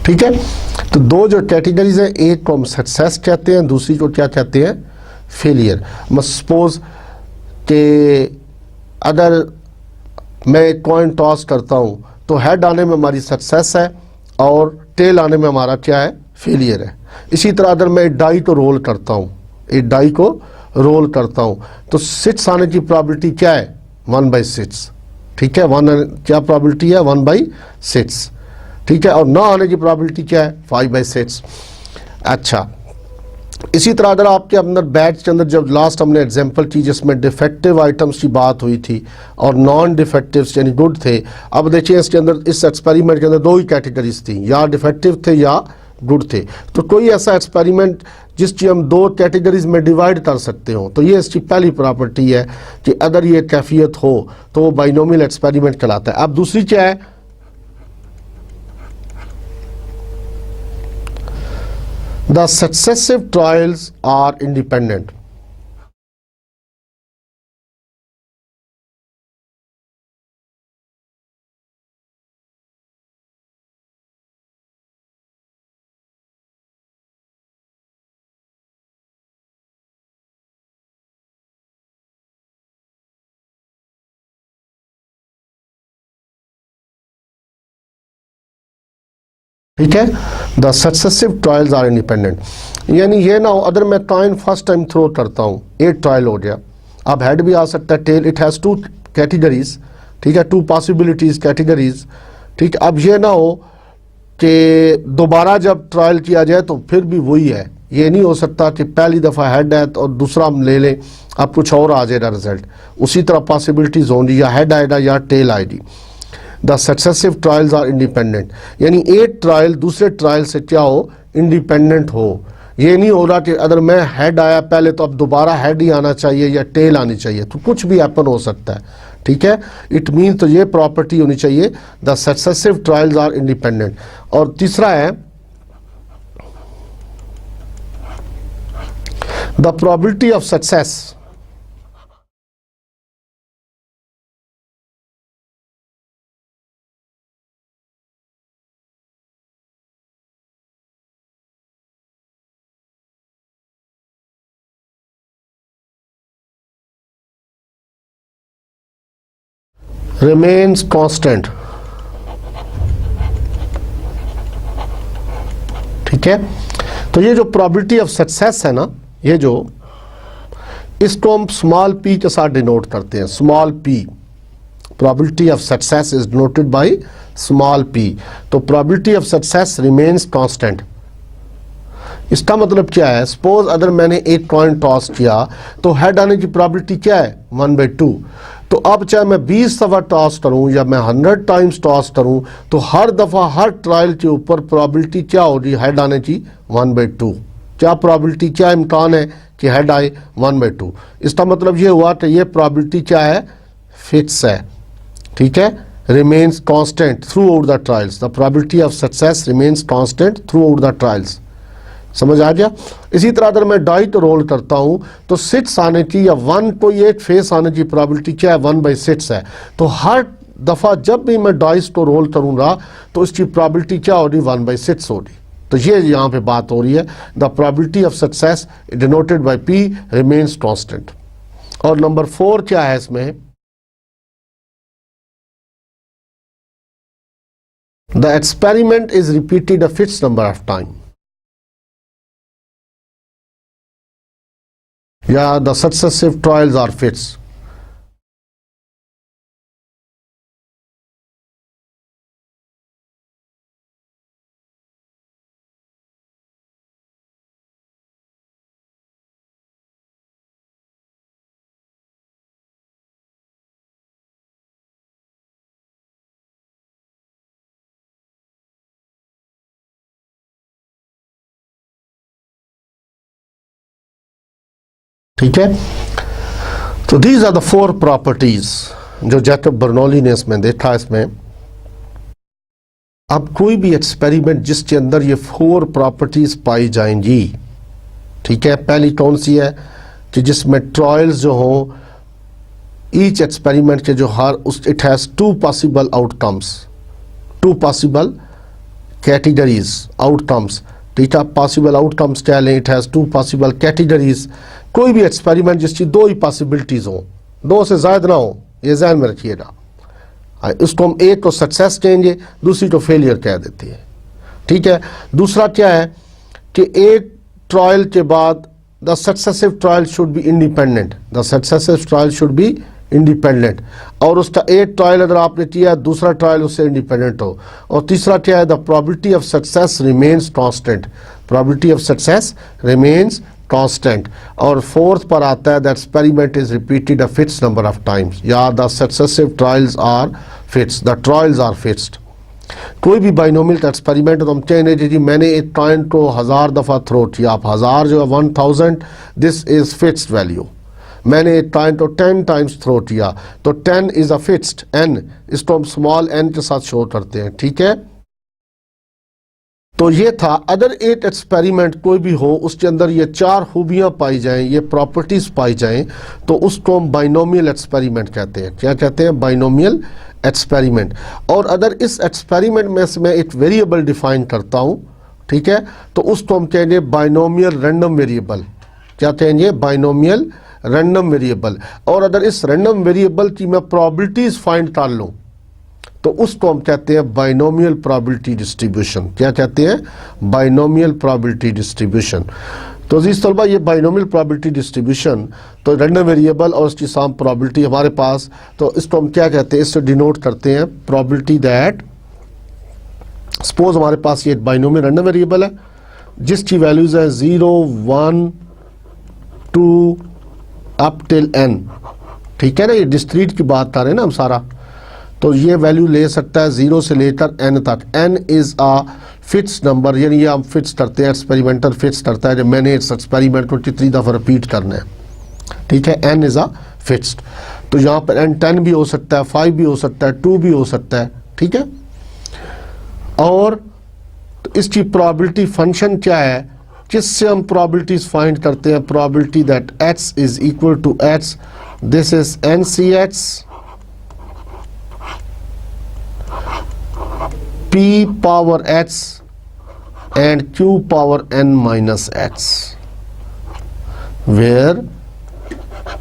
ठीक है। तो दो जो कैटेगरीज हैं, एक को हम सक्सेस कहते हैं, दूसरी को क्या कहते हैं, फेलियर। सपोज कि अगर मैं एक कॉइन टॉस करता हूँ तो हेड आने में हमारी सक्सेस है और टेल आने में हमारा क्या है, फेलियर है। इसी तरह अगर मैं एक डाई को रोल करता हूँ, एक डाई को रोल करता हूँ तो 6 आने की प्रोबेबिलिटी क्या है, 1/6। ठीक है, 1 क्या प्रोबेबिलिटी है, 1/6। ठीक है, और 9 आने की प्रोबेबिलिटी क्या है, 5/6। अच्छा, इसी तरह अगर आपके अंदर बैच के अंदर जब लास्ट हमने एग्जांपल की जिसमें डिफेक्टिव आइटम्स की बात हुई थी और नॉन डिफेक्टिव्स यानी गुड थे, अब देखिए इसके अंदर इस एक्सपेरिमेंट के अंदर दो ही कैटेगरीज थी, या डिफेक्टिव थे या गुड थे। तो कोई ऐसा एक्सपेरिमेंट जिसकी हम दो कैटेगरीज में डिवाइड कर सकते हो, तो ये इसकी पहली प्रॉपर्टी है कि अगर ये कैफियत हो तो वो बाइनोमियल एक्सपेरिमेंट कहलाता है। अब दूसरी क्या है, the successive trials are independent। ठीक है, the successive trials are independent, यानी ये ना हो अगर मैं कॉइन फर्स्ट टाइम थ्रो करता हूँ, एक ट्रायल हो गया, अब हेड भी आ सकता है, टेल, इट हैज़ 2 कैटेगरीज। ठीक है, 2 पॉसिबिलिटीज कैटेगरीज। ठीक, अब ये ना हो कि दोबारा जब ट्रायल किया जाए तो फिर भी वही है, ये नहीं हो सकता कि पहली दफ़ा हेड है और दूसरा हम ले लें अब कुछ और आ जाएगा रिजल्ट। उसी तरह पॉसिबिलिटीज होंगी, या हेड आएगा या टेल आएगी। The successive trials are independent, यानी एक ट्रायल दूसरे ट्रायल से क्या हो, इंडिपेंडेंट हो। ये नहीं हो रहा कि अगर मैं हेड आया पहले तो अब दोबारा हेड ही आना चाहिए या टेल आनी चाहिए, तो कुछ भी हैपन हो सकता है। ठीक है, इट मीन तो ये प्रॉपर्टी होनी चाहिए, the successive trials are independent. और तीसरा है the probability of success remains constant। ठीक है, तो ये जो प्रोबेबिलिटी ऑफ सक्सेस है ना, ये जो इसको हम स्मॉल p के साथ डिनोट करते हैं, small p। Probability of success is denoted by small p। तो probability of success remains constant. इसका मतलब क्या है, सपोज अगर मैंने एक कॉइन टॉस किया तो हेड आने की प्रोबेबिलिटी क्या है, 1/2। तो अब चाहे मैं 20 दफ़ा टॉस करूं या मैं 100 टाइम्स टॉस करूं, तो हर दफ़ा हर ट्रायल के ऊपर प्रोबेबिलिटी क्या होगी, हेड आने की 1/2। क्या प्रोबेबिलिटी, क्या इम्कान है कि हेड आए, 1/2। इसका मतलब ये हुआ कि ये प्रोबेबिलिटी क्या है, फिक्स है। ठीक है, remains constant through out the trials. The probability of success remains constant through out the trials. समझ आ गया। इसी तरह अगर मैं डाई को रोल करता हूं तो 6 आने की या 1 कोई एक फेस आने की प्रोबेबिलिटी क्या है, 1/6 है। तो हर दफ़ा जब भी मैं डाइस को रोल करूंगा तो इसकी प्रोबेबिलिटी क्या होगी, 1/6 होगी। तो ये यहाँ पे बात हो रही है, the probability of success denoted by p remains constant. और नंबर 4 क्या है इसमें, the experiment is repeated a fixed number of time, या the successive trials are fixed. ठीक है, तो दीज आर द 4 प्रॉपर्टीज जो जैकब बर्नौली ने इसमें देखा। इसमें अब कोई भी एक्सपेरिमेंट जिसके अंदर ये 4 प्रॉपर्टीज पाई जाएंगी, ठीक है, पहली कौन सी है कि जिसमें ट्रायल्स जो हों, ईच एक्सपेरिमेंट के जो हर उस it has 2 possible outcomes, 2 possible categories outcomes, ठीक है। पॉसिबल आउटकम्स क्या लें, इट हैज़ 2 पॉसिबल कैटेगरीज। कोई भी एक्सपेरिमेंट जिसकी 2 ही पॉसिबिलिटीज़ हो, 2 से ज़्यादा ना हो, ये ध्यान में रखिएगा। इसको हम एक को सक्सेस कहेंगे, दूसरी को फेलियर कह देते हैं, ठीक है। दूसरा क्या है कि एक ट्रायल के बाद the successive trial should be independent, the successive trial should be independent, और उसका एक ट्रायल अगर आपने किया दूसरा ट्रायल उससे इंडिपेंडेंट हो। और तीसरा क्या है, the probability of success remains constant, probability of success remains constant. और फोर्थ पर आता है that experiment is repeated a fixed number of times, या the successive trials are fixed, the trials are fixed. कोई भी बाइनोमियल का experiment तो हम कहेंगे जी मैंने एक कॉइन को 1000 दफ़ा थ्रो किया, आप 1000 जो है 1000, दिस इज फिक्स्ड वैल्यू। मैंने एक कॉइन को 10 टाइम्स थ्रो किया तो 10 इज अ फिक्स्ड n, इसको हम स्मॉल n के साथ शो करते हैं, ठीक है। तो ये था। अगर एक एक्सपेरिमेंट कोई भी हो उसके अंदर ये 4 खूबियां पाई जाएं, ये प्रॉपर्टीज पाई जाएं, तो उसको हम बाइनोमियल एक्सपेरिमेंट कहते हैं। क्या कहते हैं, बाइनोमियल एक्सपेरिमेंट। और अगर इस एक्सपेरिमेंट में से मैं एक वेरिएबल डिफाइन करता हूं, ठीक है, तो उसको हम कहेंगे बाइनोमियल रैंडम वेरिएबल। क्या कहेंगे, बाइनोमियल रैंडम वेरिएबल। और अगर इस रैंडम वेरिएबल की मैं प्रोबेबिलिटीज फाइंड कर लूं तो उसको हम कहते हैं बाइनोमियल प्रोबेबिलिटी डिस्ट्रीब्यूशन। क्या कहते हैं, बाइनोमियल प्रोबेबिलिटी डिस्ट्रीब्यूशन। तो अजीज तलबा ये बाइनोमियल प्रोबेबिलिटी डिस्ट्रीब्यूशन, तो रैंडम वेरिएबल और उसकी सम प्रोबेबिलिटी हमारे पास, तो इसको हम क्या कहते हैं, इससे डिनोट करते हैं प्रोबेबिलिटी दैट, सपोज हमारे पास ये बाइनोमियल रैंडम वेरिएबल है जिसकी वैल्यूज है 0 1 2 अप टिल n, ठीक है ना। ये डिस्क्रीट की बात कर रहे हैं ना हम सारा, तो ये वैल्यू ले सकता है 0 से लेकर n तक। n is a fix number, यानी ये हम फिक्स करते हैं, एक्सपेरिमेंटर फिक्स करता है जब मैंने इस एक्सपेरिमेंट को कितनी दफ़ा रिपीट करना है, ठीक है। n इज अ फिक्स्ड, तो यहाँ पर n 10 भी हो सकता है, 5 भी हो सकता है, 2 भी हो सकता है, ठीक है। और तो इसकी प्रोबेबिलिटी फंक्शन क्या है, किससे हम प्रोबेबिलिटीज फाइंड करते हैं, probability that h is equal to h, this is NCH p power h and q power n minus h, where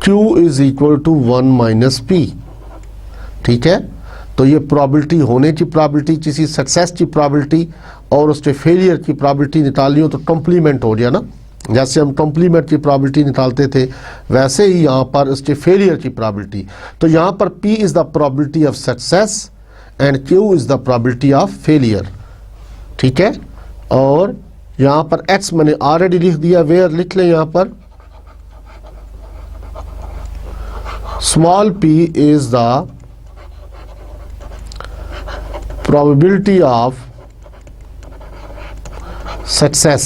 q is equal to 1 minus p, ठीक है। तो ये प्रोबेबिलिटी होने की प्रोबेबिलिटी, किसी सक्सेस की प्रोबेबिलिटी और उसके फेलियर की प्रोबेबिलिटी निकालनी हो तो कॉम्प्लीमेंट हो गया ना। जैसे हम कॉम्प्लीमेंट की प्रोबेबिलिटी निकालते थे वैसे ही यहाँ पर इसके फेलियर की प्रोबेबिलिटी। तो यहाँ पर p is the probability of success and q is the probability of failure, ठीक है। और यहाँ पर x मैंने ऑलरेडी लिख दिया, वेयर लिख लें यहाँ पर, small p is the probability of success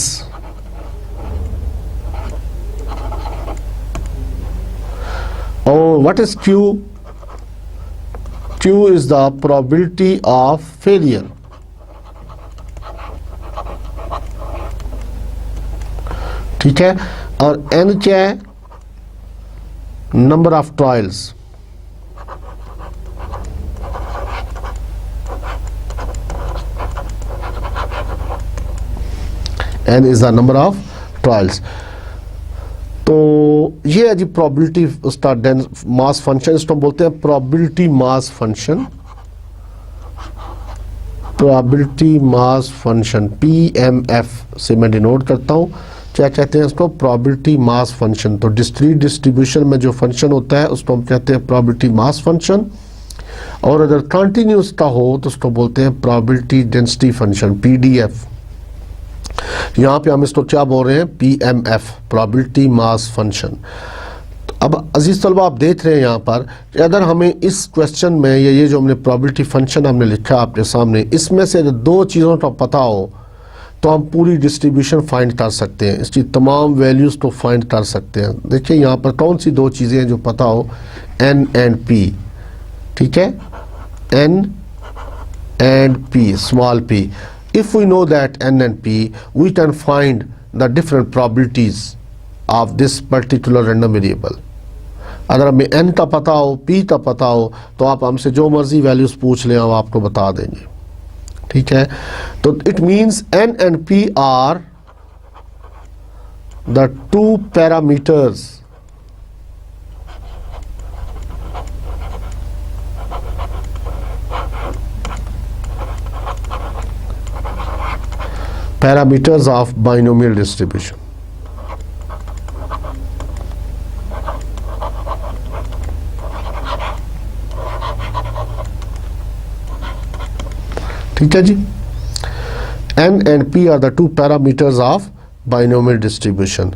or what is q, q is the probability of failure, ठीक है। और n क्या है, number of trials, n is the number of trials। तो ये है जी प्रोबेबिलिटी उसका मास फंक्शन, इसको हम बोलते हैं probability mass function, probability mass function PMF से मैं डिनोट करता हूँ। क्या कहते हैं इसको, प्रोबेबिलिटी मास फंक्शन। तो डिस्क्रीट डिस्ट्रीब्यूशन में जो फंक्शन होता है उसको हम कहते हैं प्रोबेबिलिटी मास फंक्शन, और अगर कंटिन्यूस का हो तो उसको बोलते हैं प्रोबेबिलिटी डेंसिटी फंक्शन PDF। यहाँ पे हम इसको क्या बोल रहे हैं, PMF, प्रोबेबिलिटी मास फंक्शन। अब अजीज तलबा आप देख रहे हैं यहाँ पर कि अगर हमें इस क्वेश्चन में ये जो हमने प्रोबेबिलिटी फंक्शन हमने लिखा आपके सामने, इसमें से अगर 2 चीज़ों का पता हो तो हम पूरी डिस्ट्रीब्यूशन फाइंड कर सकते हैं, इसकी तमाम वैल्यूज़ को फाइंड कर सकते हैं। देखिए यहाँ पर कौन सी 2 चीज़ें हैं जो पता हो, n एंड p, ठीक है, n and p, small p। If we know that n and p, we can find the different probabilities of this particular random variable। अगर हमें n का पता हो, p का पता हो, तो आप हमसे जो मर्जी वैल्यूज पूछ लें हम आपको बता देंगे, ठीक है, तो it means n and p are the two parameters of binomial distribution. ठीक है जी, n and p are the two parameters of binomial distribution.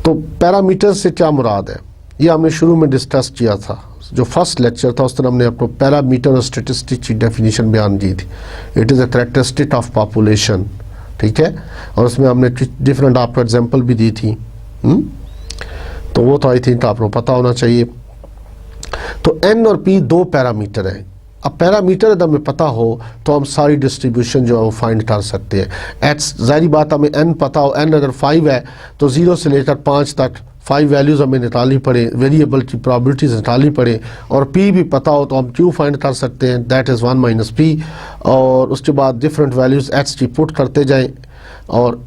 तो पैरामीटर से क्या मुराद है, ये हमने शुरू में डिस्कस किया था, जो फर्स्ट लेक्चर था उस तरह हमने आपको पैरामीटर और स्टेटिस्टिक की डेफिनेशन बयान की थी. It is a characteristic of population. ठीक है, और उसमें हमने डिफरेंट आपको एग्जांपल भी दी थी. तो वो तो आई थिंक आपको पता होना चाहिए. तो n और p दो पैरामीटर हैं. अब पैरामीटर अगर हमें पता हो तो हम सारी डिस्ट्रीब्यूशन जो है वो फाइंड कर सकते हैं. एट्स जाहिर बात हमें n पता हो, n अगर 5 है तो 0 से लेकर 5 तक 5 वैल्यूज़ हमें निकालनी पड़े, वेरिएबल की प्रॉबिलिटीज़ निकालनी पड़े, और p भी पता हो तो हम q फाइंड कर सकते हैं, दैट इज़ 1 माइनस p, और उसके बाद डिफरेंट वैल्यूज़ h की पुट करते जाएं और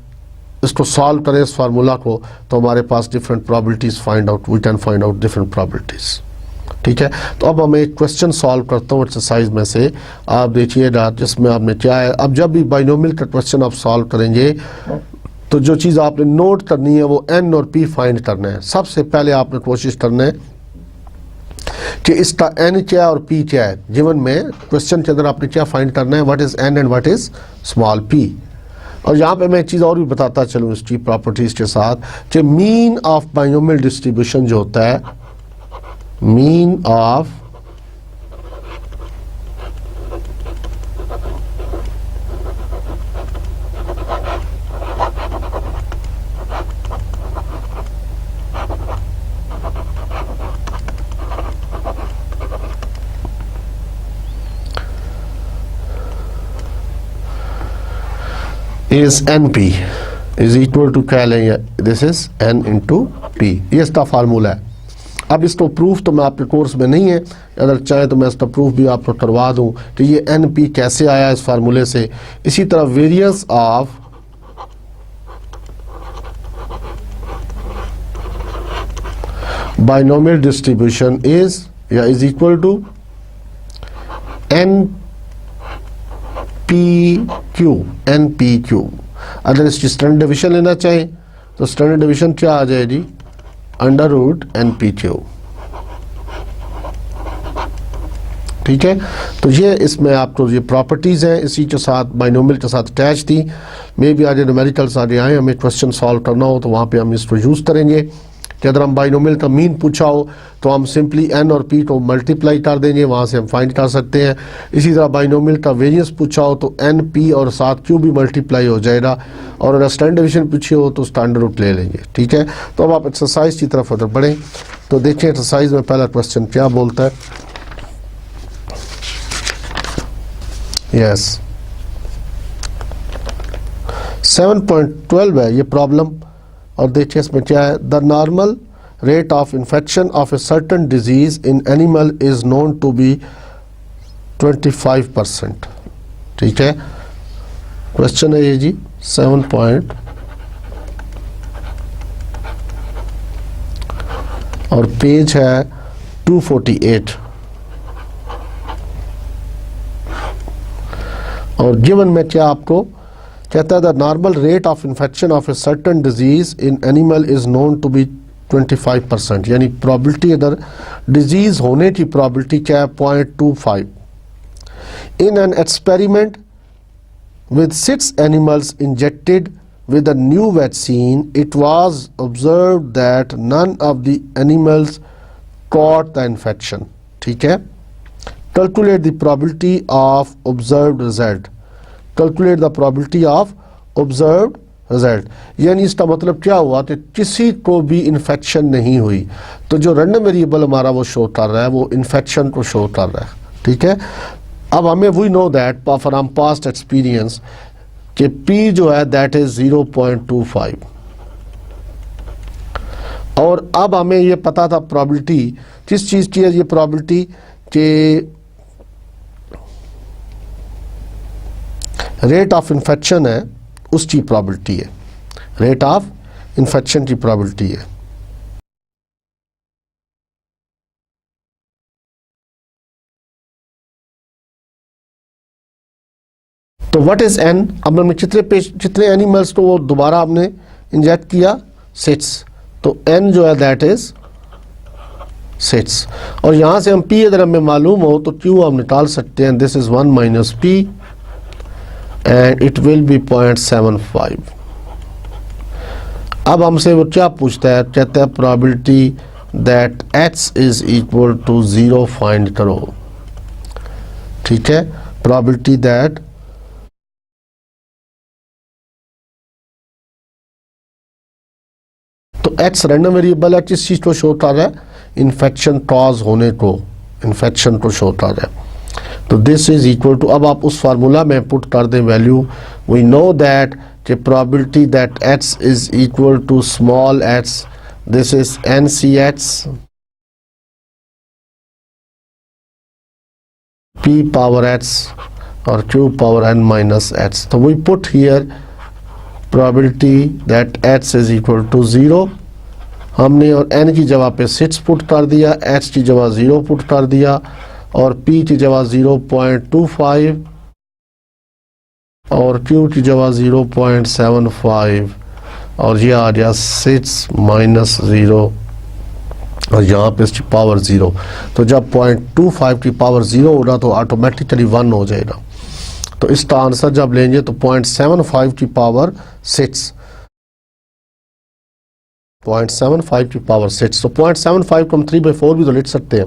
इसको सॉल्व करें इस फार्मूला को, तो हमारे पास different probabilities find out, we can find out different probabilities. ठीक है, तो अब हमें एक क्वेश्चन सॉल्व करता हूँ एक्सरसाइज में से. आप देखिएगा जिसमें आपने क्या है, अब जब भी बाइनोमियल का क्वेश्चन आप सॉल्व करेंगे तो जो चीज़ आपने नोट करनी है वो n और p फाइंड करना है. सबसे पहले आपने कोशिश करना है कि इसका n क्या है और p क्या है. गिवन में क्वेश्चन के अंदर आपने क्या फाइंड करना है, what is n and what is small p. और यहाँ पे मैं एक चीज़ और भी बताता चलूँ इसकी प्रॉपर्टीज़ के साथ, कि मीन ऑफ बाइनोमियल डिस्ट्रीब्यूशन जो होता है, mean of is np is equal to क्या लेंगे, this is n into p. ये इसका फार्मूला है. अब इसको प्रूफ तो मैं आपके कोर्स में नहीं है, अगर चाहे तो मैं इसका प्रूफ भी आपको करवा दूं कि ये np कैसे आया इस फार्मूले से. इसी तरह variance of binomial distribution is या इज इक्वल टू npq. अगर इसकी स्टैंडर्ड डिवीजन लेना चाहें तो स्टैंडर्ड डिवीजन क्या आ जाएगी, अंडर रूट npq. ठीक है, तो ये इसमें आपको ये प्रॉपर्टीज़ हैं, इसी के साथ बाइनोमियल के साथ अटैच थी. मे भी आज न्यूमेरिकल्स आगे आए, हमें क्वेश्चन सॉल्व करना हो तो वहाँ पे हम इसको यूज़ करेंगे कि अगर हम बाइनोमियल का मीन पूछा हो तो हम सिंपली n और p को मल्टीप्लाई कर देंगे, वहाँ से हम फाइंड कर सकते हैं. इसी तरह बाइनोमियल का वेरिएंस पूछा हो तो n p और साथ q भी मल्टीप्लाई हो जाएगा, और अगर स्टैंडर्ड डिवीजन पूछी हो तो स्टैंडर्ड रूट ले लेंगे. ठीक है, तो अब आप एक्सरसाइज की तरफ अगर बढ़ें तो देखिए एक्सरसाइज में पहला क्वेश्चन क्या बोलता है. यस 7.12 है ये प्रॉब्लम, और देखिए इसमें क्या है, the normal rate of infection of a certain disease in animal is known to be 25%. ठीक है, क्वेश्चन है ये जी 7 और पेज है 248, और गिवन में क्या आपको कहता है, the normal rate of infection of a certain disease in animal is known to be 25%. यानी प्रॉबिलिटी, अगर डिजीज होने की प्रॉबिलिटी क्या है, 0.25. In an experiment with 6 animals injected with a new vaccine, it was observed that none of the animals caught the infection. ठीक है, calculate the probability of observed result. Calculate the probability of observed result. यानी इसका मतलब क्या हुआ कि किसी को भी इन्फेक्शन नहीं हुई, तो जो रैंडम वेरिएबल हमारा वो शो कर रहा है वो इन्फेक्शन को शो कर रहा है. ठीक है, अब हमें we know that from past experience कि P जो है दैट इज 0.25, और अब हमें ये पता था प्रॉबिलिटी किस चीज़ की है, ये प्रॉबिलिटी कि रेट ऑफ इन्फेक्शन है उसकी प्रॉबिलिटी है, रेट ऑफ इन्फेक्शन की प्रॉबिलिटी है। तो व्हाट इज एन, अब हमने कितने एनिमल्स को वो दोबारा हमने इंजेक्ट किया, 6, तो एन जो है दैट इज 6। और यहां से हम पी अगर हमें मालूम हो तो क्यू हम निकाल सकते हैं, this is 1 minus P and it will be 0.75। अब हमसे वो क्या पूछता है, कहता है probability that x is equal to 0 find करो। ठीक है, प्रोबेबिलिटी दैट तो x रैंडम वेरिएबल है, किस चीज को शो कर रहा है, इन्फेक्शन कॉज होने को, इन्फेक्शन को शो कर रहा है। तो दिस इज इक्वल टू, अब आप उस फार्मूला में पुट कर दें वैल्यू, वी नो दैट कि probability that x is equal to small x, this is NCx p power x और q power n minus x। तो we put here probability that x is equal to 0, हमने और n की जगह पे 6 put कर दिया, h की जगह 0 पुट कर दिया और p की जगह 0.25 और q की जगह 0.75 और ये आ गया 6 माइनस 0 और यहाँ पे इसकी पावर 0। तो जब 0.25 की पावर 0 होगा तो ऑटोमेटिकली 1 हो जाएगा। तो इसका आंसर जब लेंगे तो 0.75 की पावर 6, 0.75 की पावर 6, तो 0.75 को हम 3/4 भी तो लिख सकते हैं।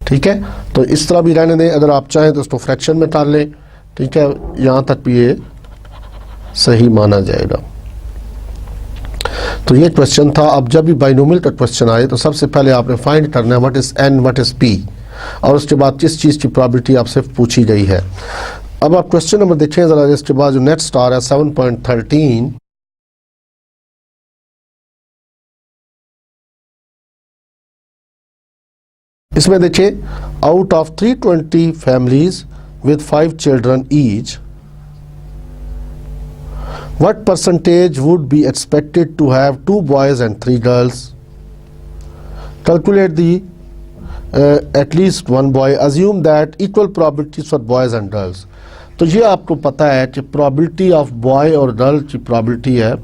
ठीक है, तो इस तरह भी रहने दें, अगर आप चाहें तो उसको फ्रैक्शन में डाल लें। ठीक है, यहां तक भी ये सही माना जाएगा। तो ये क्वेश्चन था। अब जब भी बाइनोमियल का क्वेश्चन आए तो सबसे पहले आपने फाइंड करना है what is an, what is P, और उसके बाद किस चीज की प्रोबेबिलिटी आपसे पूछी गई है। अब आप क्वेश्चन नंबर देखें जरा, इसके बाद जो नेक्स्ट स्टार है 7.13, इसमें देखिए out of 320 families with 5 children each, what percentage would be expected to have 2 boys and 3 girls? Calculate the at least 1 boy, assume that equal probabilities for boys and girls. तो ये आपको पता है कि probability of boy और girl की probability है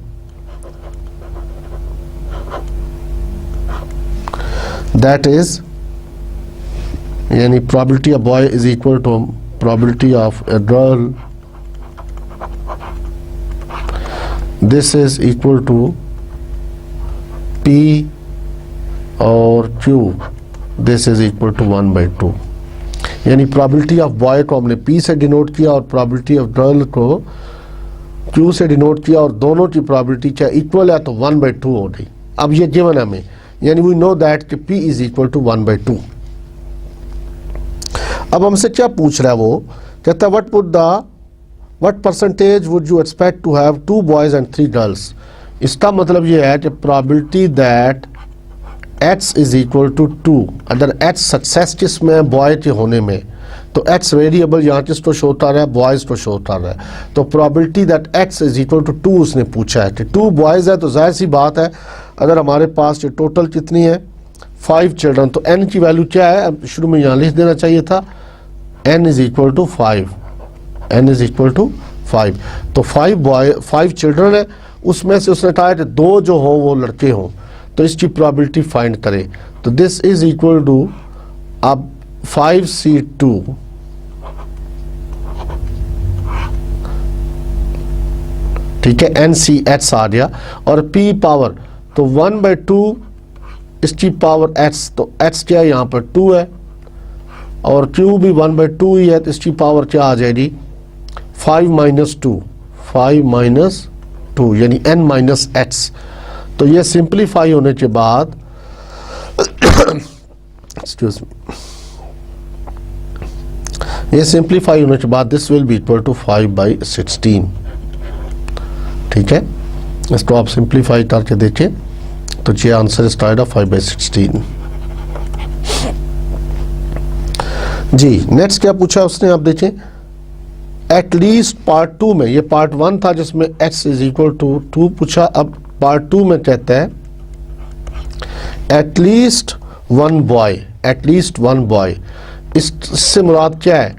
that is, यानी probability of boy is equal to probability of a girl, this is equal to P और Q, this is equal to 1/2। यानी probability of boy को हमने P से denote किया और probability of girl को Q से डिनोट किया और दोनों की probability चाहे इक्वल है तो 1/2 हो गई। अब ये गिवन हमें, यानी we know that कि P is equal to 1/2। अब हमसे क्या पूछ रहा है, वो कहता है what percentage would you expect to have 2 boys and 3 girls। इसका मतलब ये है कि probability that x is equal to 2, अगर x सक्सेस किसमें है, बॉय के होने में, तो x वेरिएबल यहाँ किसको शो कर रहा है, बॉयज़ को शो कर रहा है। तो probability that x is equal to 2 उसने पूछा है कि 2 बॉयज़ है, तो जाहिर सी बात है अगर हमारे पास ये टोटल कितनी है 5 चिल्ड्रन, तो n की वैल्यू क्या है, अब शुरू में यहाँ लिख देना चाहिए था n is equal to 5, n is equal to 5। तो 5 चिल्ड्रन है, उसमें से उसने कहा है कि 2 जो हो वो लड़के हों, तो इसकी प्रोबेबिलिटी फाइंड करें। तो दिस इज इक्वल टू अब 5C2 ठीक है, NCH आ गया और P पावर तो 1/2 इसकी पावर h, तो h क्या है यहाँ पर 2 है और Q भी 1/2 ही है, तो इसकी पावर क्या आ जाएगी 5 माइनस 2 यानी n माइनस h। तो ये सिंप्लीफाई होने के बाद एक्सक्यूज मी, ये सिंप्लीफाई होने के बाद this will be equal to 5/16। ठीक है, इसको आप सिंप्लीफाई करके देखें तो ये आंसर इसका आएगा 5/16। जी नेक्स्ट क्या पूछा उसने, आप देखें एटलीस्ट पार्ट 2 में, ये पार्ट 1 था जिसमें x इज इक्वल टू 2 पूछा, अब पार्ट 2 में कहता है एटलीस्ट वन बॉय। इससे मुराद क्या है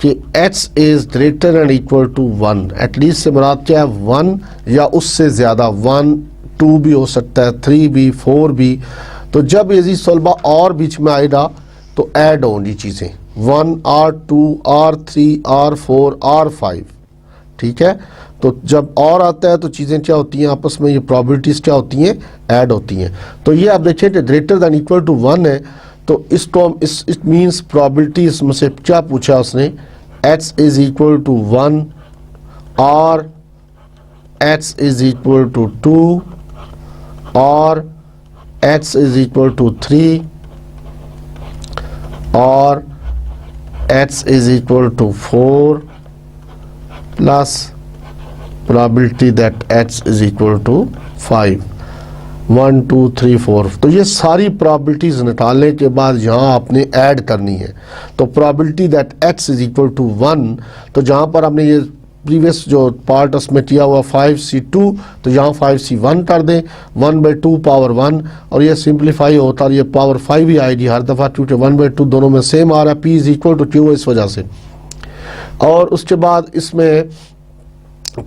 कि x is greater and equal to 1। At least से मुराद क्या है, 1 या उससे ज़्यादा, 1 2 भी हो सकता है, 3 भी, 4 भी। तो जब ये तलबा और बीच में आएगा तो ऐड होंगी चीज़ें, 1 और 2 और 3 और 4 और 5, ठीक है। तो जब और आता है तो चीज़ें क्या होती हैं आपस में, ये प्रॉबिलिटीज़ क्या होती हैं, ऐड होती हैं। तो ये आप देखिए कि ग्रेटर दैन इक्वल टू 1 है, तो इसको हम इट मीन्स प्रॉबिलिटी इसमें से क्या पूछा उसने, x इज इक्वल टू 1 और x इज इक्वल टू 2 और x इज इक्वल टू 3 और x is equal to 4 plus probability that x is equal to 5, 1 2 3 4। तो ये सारी probabilities निकालने के बाद यहाँ आपने ऐड करनी है। तो probability that x is equal to 1, तो जहाँ पर आपने ये प्रीवियस जो पार्ट उसमें किया हुआ 5c2, तो यहाँ 5c1 कर दें, 1/2 पावर 1, और ये सिंप्लीफाई होता है, ये पावर 5 ही आएगी हर दफ़ा, क्योंकि 1/2 दोनों में सेम आ रहा है, p is equal to q इस वजह से। और उसके बाद इसमें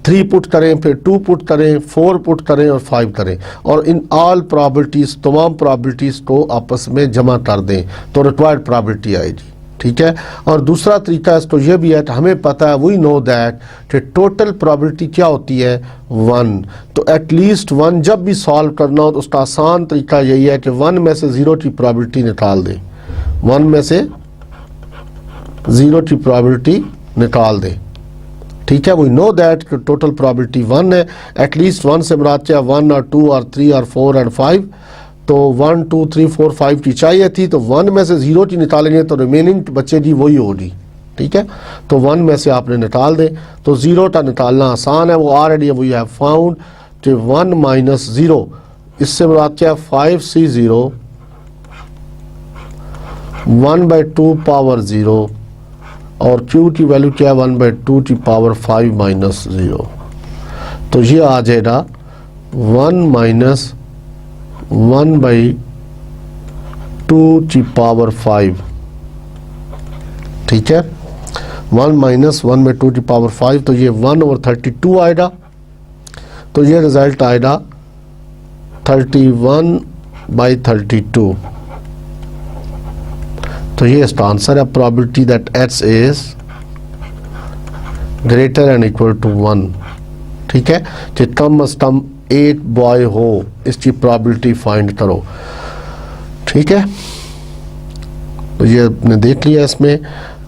3 पुट करें, फिर 2 पुट करें, 4 पुट करें और 5 करें, और इन ऑल प्रॉबिलिटीज़, तमाम प्रॉबिलिटीज़ को आपस में जमा कर दें तो रिक्वायर्ड प्रॉबिलिटी आएगी, ठीक है। और दूसरा तरीका इसको ये भी है कि हमें पता है, वी नो दैट कि टोटल प्रॉबिलिटी क्या होती है, 1। तो एटलीस्ट 1 जब भी सॉल्व करना हो तो उसका आसान तरीका यही है कि 1 में से 0 की प्रॉबिलिटी निकाल दें, 1 में से 0 की प्रॉबिलिटी निकाल दें, ठीक है। We know that total probability 1 है, एटलीस्ट 1 से मुराद क्या, 1 और 2 और 3 और 4 और 5। तो 1 2 3 4 5 की चाहिए थी, तो 1 में से 0 की निकालेंगे तो रिमेनिंग बचेगी वही होगी, ठीक है। तो 1 में से आपने निकाल दें, तो 0 का निकालना आसान है, वो ऑलरेडी वी हैव फाउंड कि 1 माइनस 0, इससे मुराद क्या है 5c0 1/2 पावर 0, और q की वैल्यू क्या है 1/2 की पावर 5 माइनस 0। तो ये आ जाएगा 1 माइनस 1/2 की पावर 5, ठीक है। 1 माइनस 1/2 की पावर 5, तो ये 1/32 आएगा, तो ये रिजल्ट आएगा 31/32। तो ये इसका आंसर है, probability that x is greater and equal to 1, ठीक है। कि कम अज कम 8 बॉय हो, इसकी प्रॉबिलिटी फाइंड करो, ठीक है। तो ये आपने देख लिया इसमें।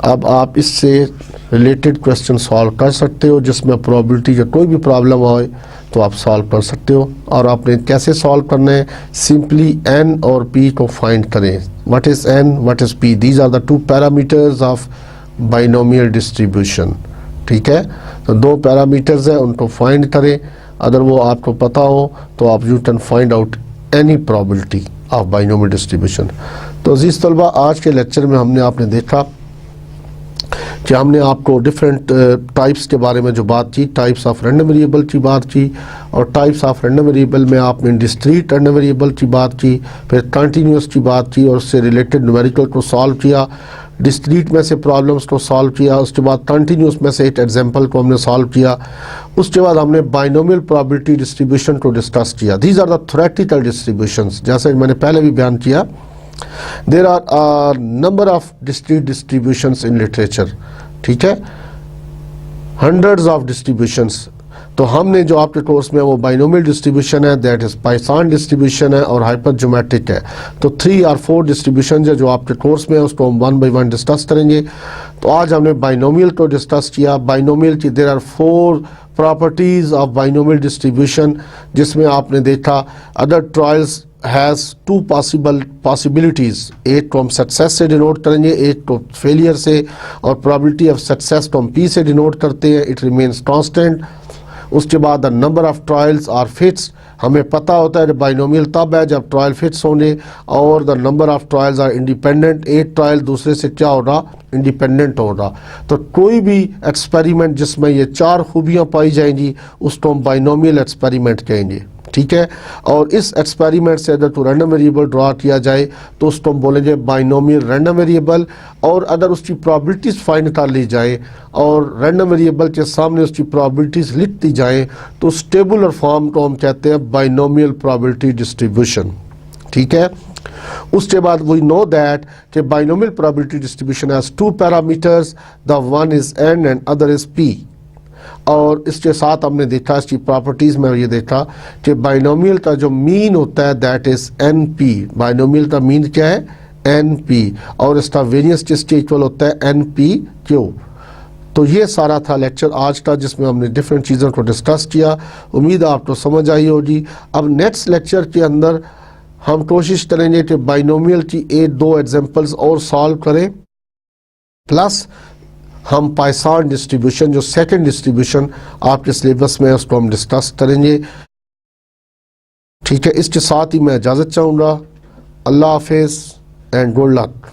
अब आप इससे रिलेटेड क्वेश्चन सॉल्व कर सकते हो, जिसमें प्रॉबिलिटी का कोई भी प्रॉब्लम आए तो आप सॉल्व कर सकते हो। और आपने कैसे सॉल्व करना है, सिंपली n और p को फाइंड करें। What is n, what is p, these are the 2 parameters of binomial distribution, ठीक है। तो 2 पैरामीटर्स हैं, उनको फाइंड करें। अगर वो आपको पता हो तो आप you can find out any probability of binomial distribution. तो अजीज़ तलबा, आज के लेक्चर में हमने आपने देखा कि हमने आपको डिफरेंट टाइप्स के बारे में जो बात की, टाइप्स ऑफ रैंडम वेरिएबल की बात की, और टाइप्स ऑफ रैंडम वेरिएबल में आपने डिस्क्रीट रैंडम वेरिएबल की बात की, फिर कंटिन्यूस की बात की और उससे रिलेटेड न्यूमेरिकल को सॉल्व किया, डिस्क्रीट में से प्रॉब्लम्स को सॉल्व किया, उसके बाद कंटिन्यूस में से एक एग्जाम्पल को हमने सॉल्व किया, उसके बाद हमने बाइनोमियल प्रॉबिलिटी डिस्ट्रीब्यूशन को डिस्कस किया। These are the theoretical distributions, जैसे मैंने पहले भी बयान किया। There are a number of discrete distributions in literature, ठीक है, हंड्रेड्स ऑफ डिस्ट्रीब्यूशंस। तो हमने जो आपके कोर्स में वो बाइनोमियल डिस्ट्रीब्यूशन है, दैट इज पाइथन डिस्ट्रीब्यूशन है और हाइपरज्योमेट्रिक है। तो 3 और 4 डिस्ट्रीब्यूशन है जो आपके कोर्स में है, उसको हम 1 बाय 1 डिस्कस करेंगे। तो आज हमने बाइनोमियल को डिस्कस किया। बाइनोमियल की there are 4 properties of binomial distribution, जिसमें आपने देखा अदर ट्रायल्स हैज़ 2 पॉसिबिलिटीज़, एक को हम सक्सेस से डिनोट करेंगे, एक को फेलियर से, और प्रोबेबिलिटी ऑफ सक्सेस को हम p से डिनोट करते हैं, इट रिमेन्स कांस्टेंट। उसके बाद the number of trials are fixed, हमें पता होता है बाइनोमियल तब है जब ट्रायल फिट्स होने और the number of trials are independent, एक ट्रायल दूसरे से क्या हो रहा, इंडिपेंडेंट हो रहा। तो कोई भी एक्सपेरिमेंट जिसमें ये चार खूबियाँ पाई जाएंगी उसको हम बाइनोमियल एक्सपेरिमेंट कहेंगे, ठीक है। और इस एक्सपेरिमेंट से अगर तो रैंडम वेरिएबल ड्रा किया जाए तो उसको हम बोलेंगे बाइनोमियल रैंडम वेरिएबल। और अगर उसकी प्रोबेबिलिटीज़ फाइंड कर ली जाए और रैंडम वेरिएबल के सामने उसकी प्रोबेबिलिटीज़ लिख दी जाए तो उस टेबुलर फॉर्म को हम कहते हैं बाइनोमियल प्रोबेबिलिटी डिस्ट्रीब्यूशन, ठीक है। उसके बाद वी नो दैट कि binomial probability distribution has two parameters, the one is an and other is P. और इसके साथ हमने देखा, इसकी प्रॉपर्टीज़ में ये देखा कि बाइनोमियल का जो मीन होता है that is an P. Binomial का मीन क्या है, एन पी, और इसका वेरियंस किसके इक्वल होता है, एन पी क्यू। तो ये सारा था लेक्चर आज का जिसमें हमने डिफरेंट चीज़ों को डिस्कस किया। उम्मीद है आपको समझ आई होगी। अब नेक्स्ट लेक्चर के अंदर हम कोशिश करेंगे कि बाइनोमियल की एक दो एग्जांपल्स और सॉल्व करें, प्लस हम पाइसान डिस्ट्रीब्यूशन जो सेकंड डिस्ट्रीब्यूशन आपके सिलेबस में है उसको हम डिस्कस करेंगे, ठीक है। इसके साथ ही मैं इजाज़त चाहूँगा। अल्लाह हाफिज़ एंड गुड लक।